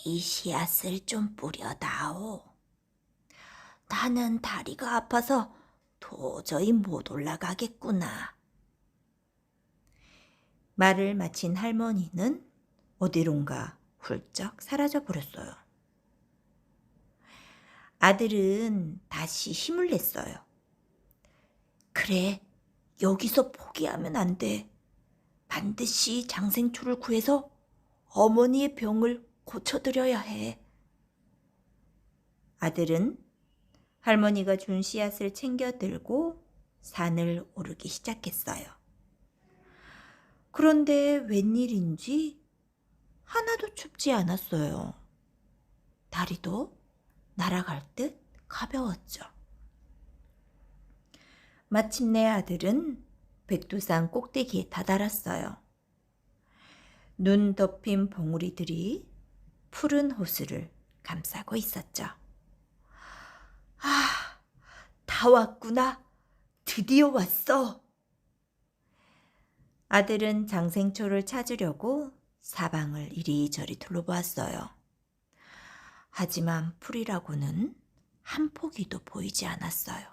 이 씨앗을 좀 뿌려다오. 나는 다리가 아파서 도저히 못 올라가겠구나. 말을 마친 할머니는 어디론가 훌쩍 사라져 버렸어요. 아들은 다시 힘을 냈어요. 그래, 여기서 포기하면 안 돼. 반드시 장생초를 구해서 어머니의 병을 고쳐드려야 해. 아들은 할머니가 준 씨앗을 챙겨 들고 산을 오르기 시작했어요. 그런데 웬일인지 하나도 춥지 않았어요. 다리도 날아갈 듯 가벼웠죠. 마침내 아들은 백두산 꼭대기에 다다랐어요. 눈 덮인 봉우리들이 푸른 호수를 감싸고 있었죠. 아, 다 왔구나. 드디어 왔어. 아들은 장생초를 찾으려고 사방을 이리저리 둘러보았어요. 하지만 풀이라고는 한 포기도 보이지 않았어요.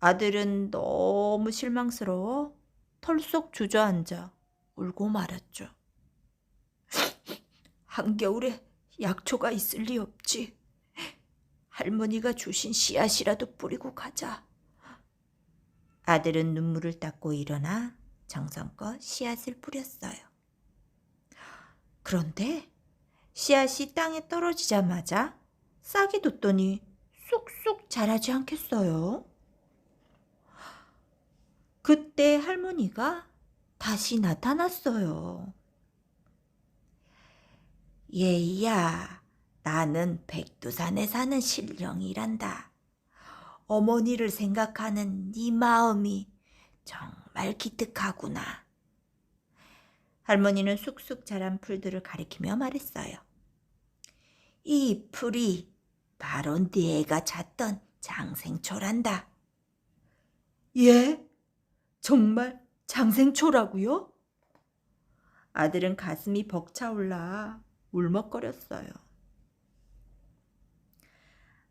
아들은 너무 실망스러워 털썩 주저앉아 울고 말았죠. 한겨울에 약초가 있을 리 없지. 할머니가 주신 씨앗이라도 뿌리고 가자. 아들은 눈물을 닦고 일어나 정성껏 씨앗을 뿌렸어요. 그런데 씨앗이 땅에 떨어지자마자 싹이 돋더니 쑥쑥 자라지 않겠어요? 그때 할머니가 다시 나타났어요. 얘야, 나는 백두산에 사는 신령이란다. 어머니를 생각하는 네 마음이 정말 기특하구나. 할머니는 쑥쑥 자란 풀들을 가리키며 말했어요. 이 풀이 바로 네가 찾던 장생초란다. 예? 정말 장생초라고요? 아들은 가슴이 벅차올라 울먹거렸어요.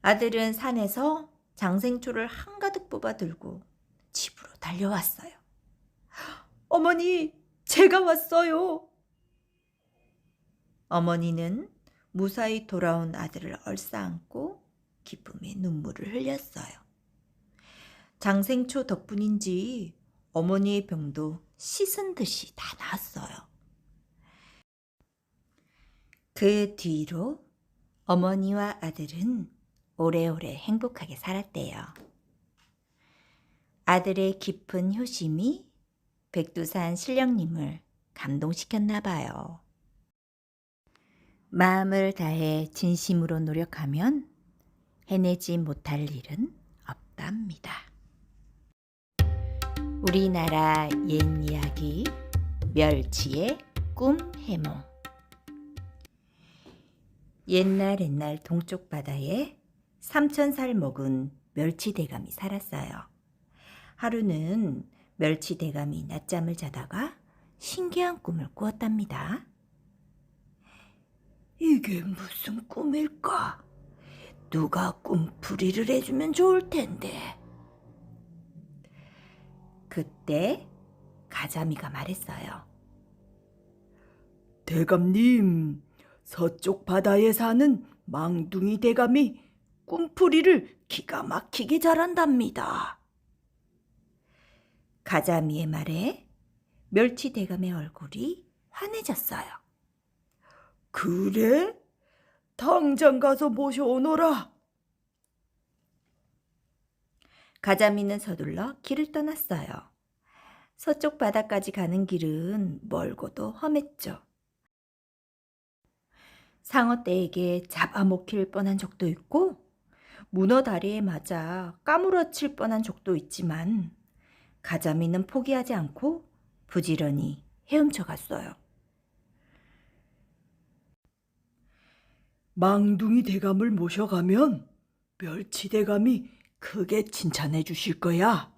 아들은 산에서 장생초를 한가득 뽑아 들고 집으로 달려왔어요. 어머니, 제가 왔어요. 어머니는 무사히 돌아온 아들을 얼싸안고 기쁨의 눈물을 흘렸어요. 장생초 덕분인지 어머니의 병도 씻은 듯이 다 나았어요. 그 뒤로 어머니와 아들은
오래오래 행복하게 살았대요. 아들의 깊은 효심이 백두산 신령님을 감동시켰나 봐요. 마음을 다해 진심으로 노력하면 해내지 못할 일은 없답니다. 우리나라 옛 이야기 멸치의 꿈 해몽. 옛날 동쪽 바다에 3,000살 먹은 멸치 대감이 살았어요. 하루는 멸치 대감이 낮잠을 자다가 신기한 꿈을 꾸었답니다.
이게 무슨 꿈일까? 누가 꿈풀이를 해주면 좋을 텐데.
그때 가자미가 말했어요.
대감님, 서쪽 바다에 사는 망둥이 대감이 꿈풀이를 기가 막히게 잘한답니다.
가자미의 말에 멸치 대감의 얼굴이 환해졌어요.
그래? 당장 가서 모셔오너라.
가자미는 서둘러 길을 떠났어요. 서쪽 바다까지 가는 길은 멀고도 험했죠. 상어떼에게 잡아먹힐 뻔한 적도 있고 문어 다리에 맞아 까무러칠 뻔한 적도 있지만 가자미는 포기하지 않고 부지런히 헤엄쳐 갔어요.
망둥이 대감을 모셔가면 멸치 대감이 크게 칭찬해 주실 거야.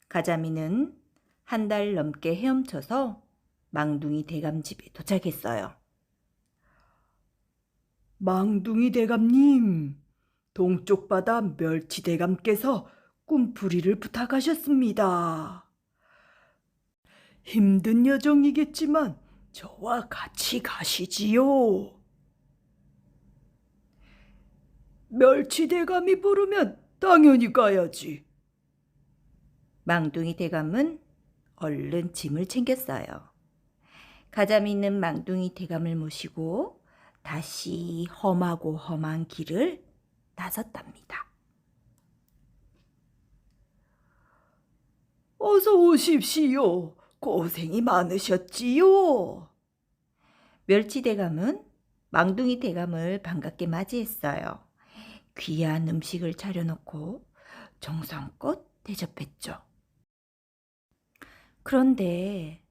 가자미는 한 달 넘게 헤엄쳐서 망둥이 대감 집에 도착했어요.
망둥이 대감님, 동쪽 바다 멸치 대감께서 꿈풀이를 부탁하셨습니다. 힘든 여정이겠지만 저와 같이 가시지요. 멸치 대감이 부르면 당연히 가야지.
망둥이 대감은 얼른 짐을 챙겼어요. 가자미는 망둥이 대감을 모시고 다시 험하고 험한 길을 나섰답니다.
어서 오십시오. 고생이 많으셨지요.
멸치 대감은 망둥이 대감을 반갑게 맞이했어요. 귀한 음식을 차려놓고 정성껏 대접했죠. 그런데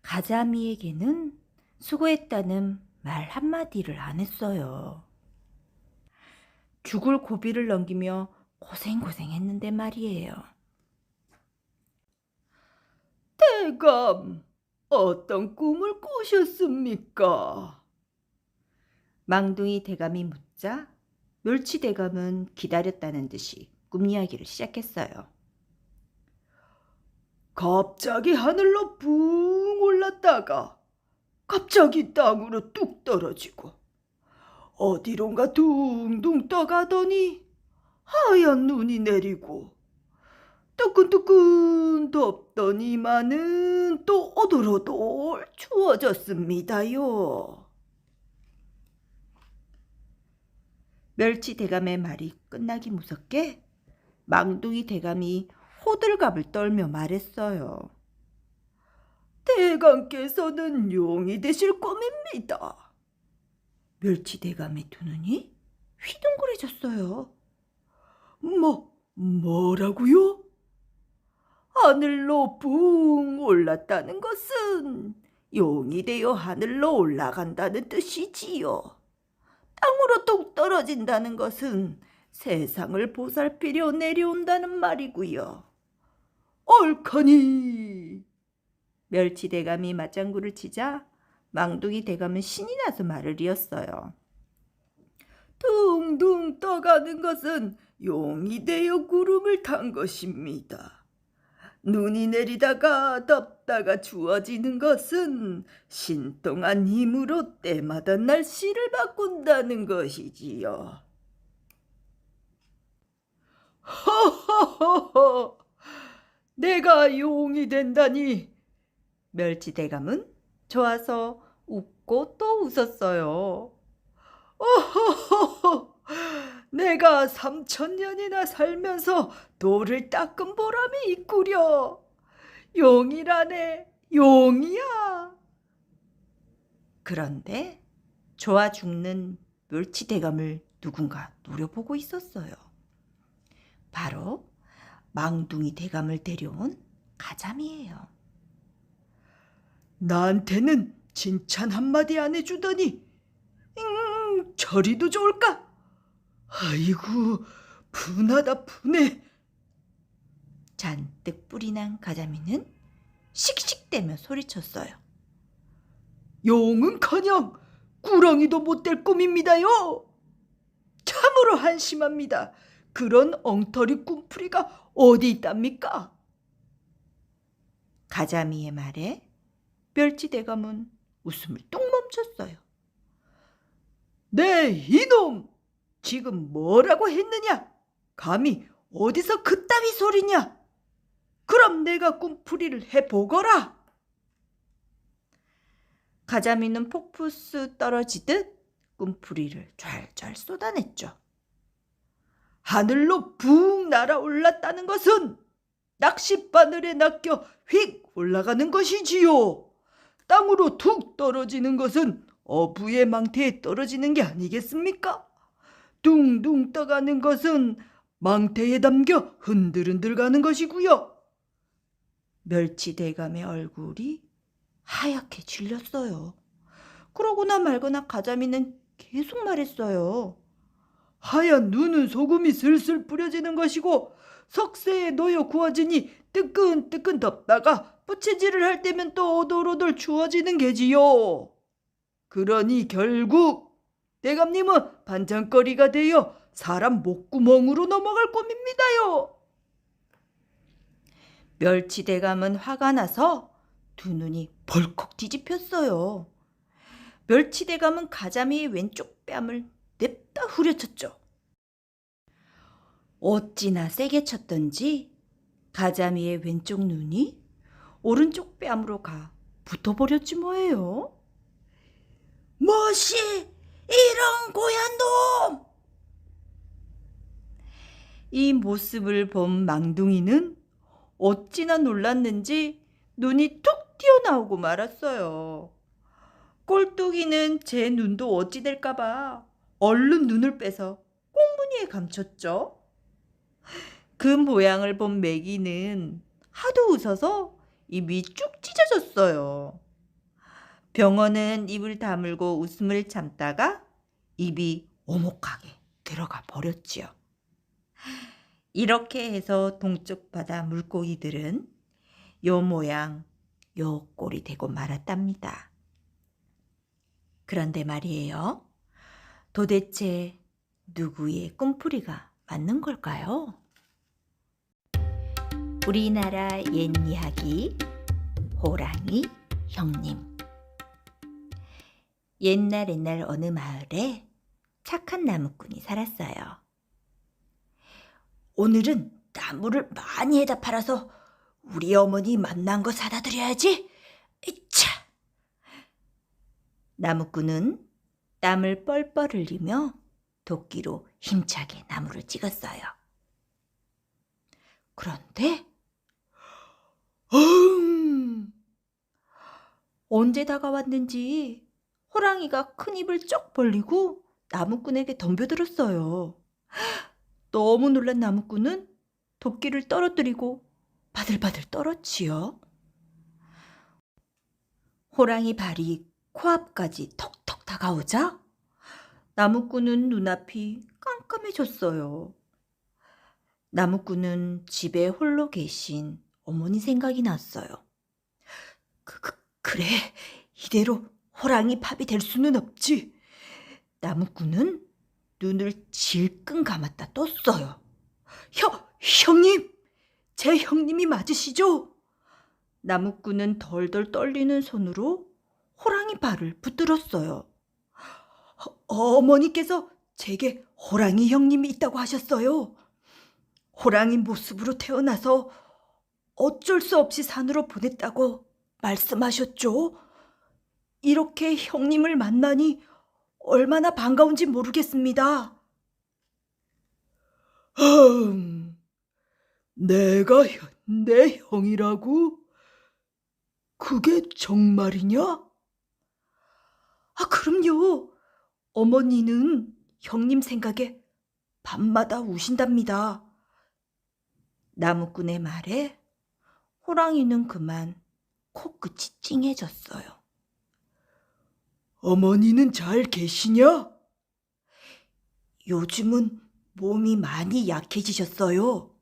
가자미에게는 수고했다는 말 한마디를 안 했어요. 죽을 고비를 넘기며 고생했는데 말이에요.
대감, 어떤 꿈을 꾸셨습니까?
망둥이 대감이 묻자 멸치 대감은 기다렸다는 듯이 꿈 이야기를 시작했어요.
갑자기 하늘로 붕 올랐다가 갑자기 땅으로 뚝 떨어지고 어디론가 둥둥 떠가더니 하얀 눈이 내리고 뜨끈뜨끈 덥더니만은 또 오돌오돌 추워졌습니다요.
멸치 대감의 말이 끝나기 무섭게 망둥이 대감이 호들갑을 떨며 말했어요.
대감께서는 용이 되실 꿈입니다.
멸치 대감의 두 눈이 휘둥그레졌어요.
뭐라고요? 하늘로 붕 올랐다는 것은 용이 되어 하늘로 올라간다는 뜻이지요. 땅으로 뚝 떨어진다는 것은 세상을 보살피려 내려온다는 말이고요. 옳거니.
멸치 대감이 맞장구를 치자 망둥이 대감은 신이 나서 말을 이었어요.
둥둥 떠가는 것은 용이 되어 구름을 탄 것입니다. 눈이 내리다가 덥다가 추워지는 것은 신통한 힘으로 때마다 날씨를 바꾼다는 것이지요. 허허허허, 내가 용이 된다니.
멸치 대감은 좋아서 웃고 또 웃었어요.
어허허허, 내가 3,000년이나 살면서 돌을 닦은 보람이 있구려. 용이라네, 용이야. 그런데 좋아 죽는 멸치 대감을 누군가 노려보고 있었어요. 바로 망둥이 대감을 데려온 가자미예요. 나한테는 칭찬 한마디 안 해주더니 저리도 좋을까? 아이고, 분하다 분해. 잔뜩 뿔이 난 가자미는 씩씩대며 소리쳤어요. 용은커녕 구렁이도 못 될 꿈입니다요. 참으로 한심합니다. 그런 엉터리 꿈풀이가 어디 있답니까? 가자미의 말에 멸치대감은 웃음을 뚝 멈췄어요. 네, 이놈! 지금 뭐라고 했느냐? 감히 어디서 그따위 소리냐? 그럼 내가 꿈풀이를 해보거라. 가자미는 폭푸스 떨어지듯 꿈풀이를 좔좔 쏟아냈죠. 하늘로 붕 날아올랐다는 것은 낚싯바늘에 낚여 휙 올라가는 것이지요. 땅으로 툭 떨어지는 것은 어부의 망태에 떨어지는 게 아니겠습니까? 둥둥 떠가는 것은 망태에 담겨 흔들흔들 가는 것이고요. 멸치대감의 얼굴이 하얗게 질렸어요. 그러고나 말거나 가자미는 계속 말했어요. 하얀 눈은 소금이 슬슬 뿌려지는 것이고 석쇠에 놓여 구워지니 뜨끈뜨끈 덮다가 부채질을 할 때면 또 오돌오돌 추워지는 게지요. 그러니 결국 대감님은 반찬거리가 되어 사람 목구멍으로 넘어갈 꿈입니다요. 멸치대감은 화가 나서 두 눈이 벌컥 뒤집혔어요. 멸치대감은 가자미의 왼쪽 뺨을 냅다 후려쳤죠. 어찌나 세게 쳤던지 가자미의 왼쪽 눈이 오른쪽 뺨으로 가 붙어버렸지 뭐예요. 뭐시 이런 고얀 놈! 이 모습을 본 망둥이는 어찌나 놀랐는지 눈이 툭 튀어나오고 말았어요. 꼴뚜기는 제 눈도 어찌 될까봐 얼른 눈을 빼서 꽁무니에 감췄죠. 그 모양을 본 메기는 하도 웃어서 입이 쭉 찢어졌어요. 병원은 입을 다물고 웃음을 참다가 입이 오목하게 들어가 버렸지요. 이렇게 해서 동쪽 바다 물고기들은 요 모양 요 꼴이 되고 말았답니다. 그런데 말이에요. 도대체 누구의 꿈풀이가 맞는 걸까요? 우리나라 옛 이야기 호랑이 형님. 옛날 어느 마을에 착한 나무꾼이 살았어요. 오늘은 나무를 많이 해다 팔아서 우리 어머니 만난 거 사다 드려야지. 이차. 나무꾼은 땀을 뻘뻘 흘리며 도끼로 힘차게 나무를 찍었어요. 그런데 언제 다가왔는지 호랑이가 큰 입을 쩍 벌리고 나무꾼에게 덤벼들었어요. 너무 놀란 나무꾼은 도끼를 떨어뜨리고 바들바들 떨었지요. 호랑이 발이 코앞까지 턱턱 다가오자 나무꾼은 눈앞이 깜깜해졌어요. 나무꾼은 집에 홀로 계신 어머니 생각이 났어요. 그래, 이대로 호랑이 팝이 될 수는 없지. 나무꾼은 눈을 질끈 감았다 떴어요. 형님! 제 형님이 맞으시죠? 나무꾼은 덜덜 떨리는 손으로 호랑이 발을 붙들었어요. 어머니께서 제게 호랑이 형님이 있다고 하셨어요. 호랑이 모습으로 태어나서 어쩔 수 없이 산으로 보냈다고 말씀하셨죠? 이렇게 형님을 만나니 얼마나 반가운지 모르겠습니다. 내가 내 형이라고? 그게 정말이냐? 그럼요. 어머니는 형님 생각에 밤마다 우신답니다. 나무꾼의 말에 호랑이는 그만 코끝이 찡해졌어요. 어머니는 잘 계시냐? 요즘은 몸이 많이 약해지셨어요.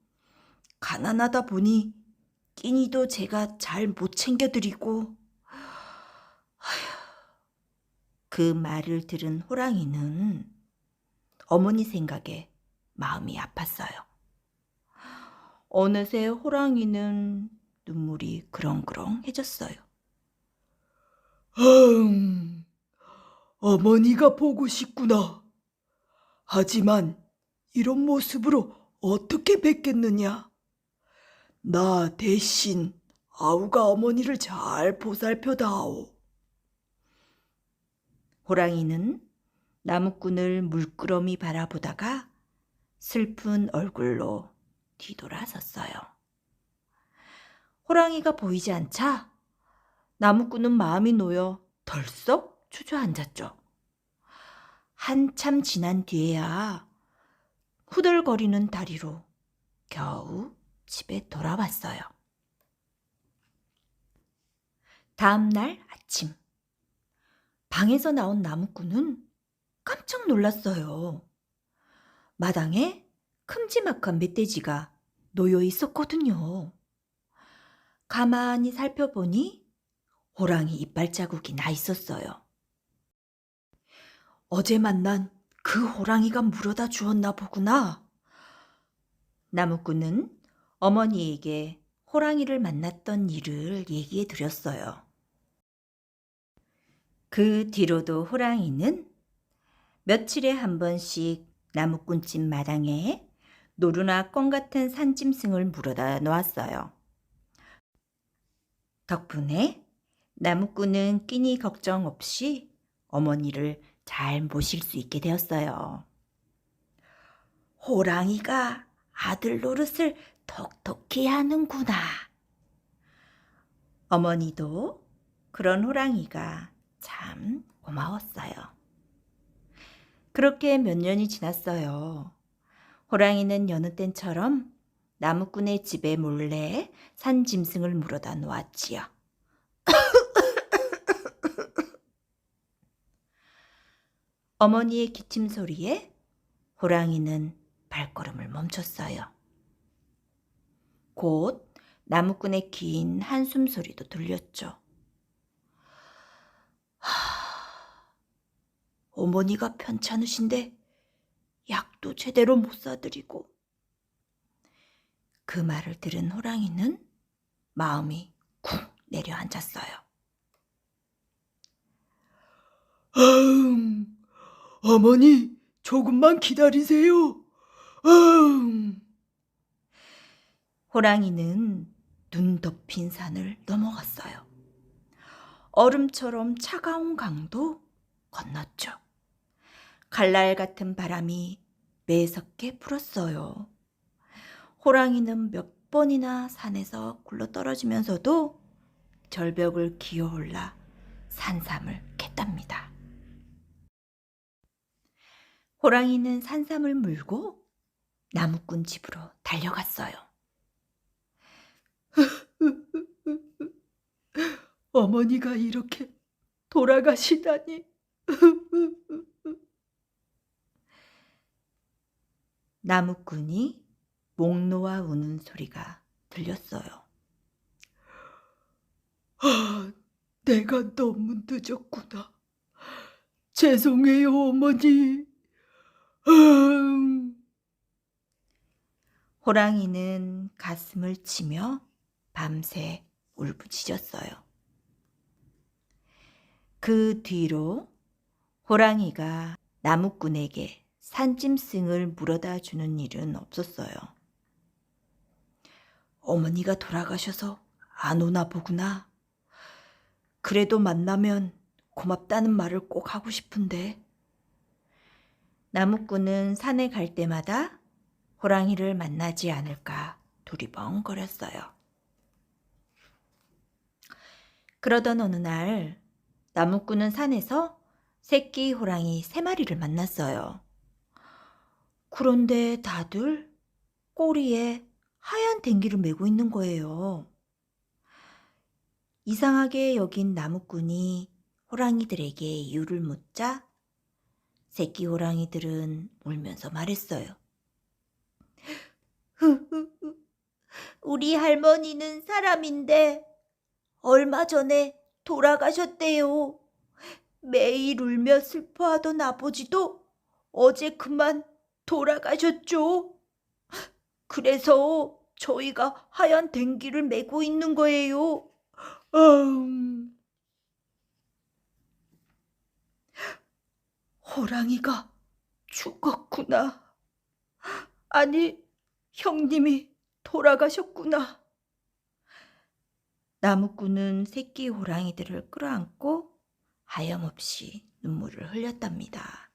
가난하다 보니 끼니도 제가 잘 못 챙겨드리고. 그 말을 들은 호랑이는 어머니 생각에 마음이 아팠어요. 어느새 호랑이는 눈물이 그렁그렁해졌어요. 어머니가 보고 싶구나. 하지만 이런 모습으로 어떻게 뵙겠느냐? 나 대신 아우가 어머니를 잘 보살펴다오. 호랑이는 나무꾼을 물끄러미 바라보다가 슬픈 얼굴로 뒤돌아섰어요. 호랑이가 보이지 않자 나무꾼은 마음이 놓여 덜썩 주저앉았죠. 한참 지난 뒤에야 후들거리는 다리로 겨우 집에 돌아왔어요. 다음 날 아침, 방에서 나온 나무꾼은 깜짝 놀랐어요. 마당에 큼지막한 멧돼지가 놓여 있었거든요. 가만히 살펴보니 호랑이 이빨 자국이 나 있었어요. 어제 만난 그 호랑이가 물어다 주었나 보구나. 나무꾼은 어머니에게 호랑이를 만났던 일을 얘기해 드렸어요. 그 뒤로도 호랑이는 며칠에 한 번씩 나무꾼집 마당에 노루나 껌 같은 산짐승을 물어다 놓았어요. 덕분에 나무꾼은 끼니 걱정 없이 어머니를 잘 모실 수 있게 되었어요. 호랑이가 아들 노릇을 톡톡히 하는구나. 어머니도 그런 호랑이가 참 고마웠어요. 그렇게 몇 년이 지났어요. 호랑이는 여느 땐처럼 나무꾼의 집에 몰래 산짐승을 물어다 놓았지요. 어머니의 기침 소리에 호랑이는 발걸음을 멈췄어요. 곧 나무꾼의 긴 한숨 소리도 들렸죠. 어머니가 편찮으신데 약도 제대로 못 사드리고. 그 말을 들은 호랑이는 마음이 쿵 내려앉았어요. 어머니, 조금만 기다리세요. 호랑이는 눈 덮인 산을 넘어갔어요. 얼음처럼 차가운 강도 건넜죠. 칼날 같은 바람이 매섭게 불었어요. 호랑이는 몇 번이나 산에서 굴러떨어지면서도 절벽을 기어올라 산삼을 캤답니다. 호랑이는 산삼을 물고 나무꾼 집으로 달려갔어요. 어머니가 이렇게 돌아가시다니. 나무꾼이 목 놓아 우는 소리가 들렸어요. 내가 너무 늦었구나. 죄송해요, 어머니. 호랑이는 가슴을 치며 밤새 울부짖었어요. 그 뒤로 호랑이가 나무꾼에게 산짐승을 물어다 주는 일은 없었어요. 어머니가 돌아가셔서 안 오나 보구나. 그래도 만나면 고맙다는 말을 꼭 하고 싶은데. 나무꾼은 산에 갈 때마다 호랑이를 만나지 않을까 두리번거렸어요. 그러던 어느 날 나무꾼은 산에서 새끼 호랑이 3마리를 만났어요. 그런데 다들 꼬리에 하얀 댕기를 메고 있는 거예요. 이상하게 여긴 나무꾼이 호랑이들에게 이유를 묻자 새끼 호랑이들은 울면서 말했어요. 우리 할머니는 사람인데 얼마 전에 돌아가셨대요. 매일 울며 슬퍼하던 아버지도 어제 그만 돌아가셨죠. 그래서 저희가 하얀 댕기를 메고 있는 거예요. 호랑이가 죽었구나. 아니, 형님이 돌아가셨구나. 나무꾼은 새끼 호랑이들을 끌어안고 하염없이 눈물을 흘렸답니다.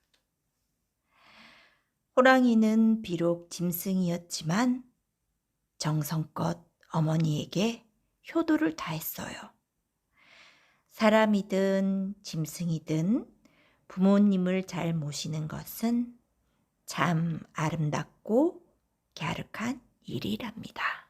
호랑이는 비록 짐승이었지만 정성껏 어머니에게 효도를 다했어요. 사람이든 짐승이든 부모님을 잘 모시는 것은 참 아름답고 갸륵한 일이랍니다.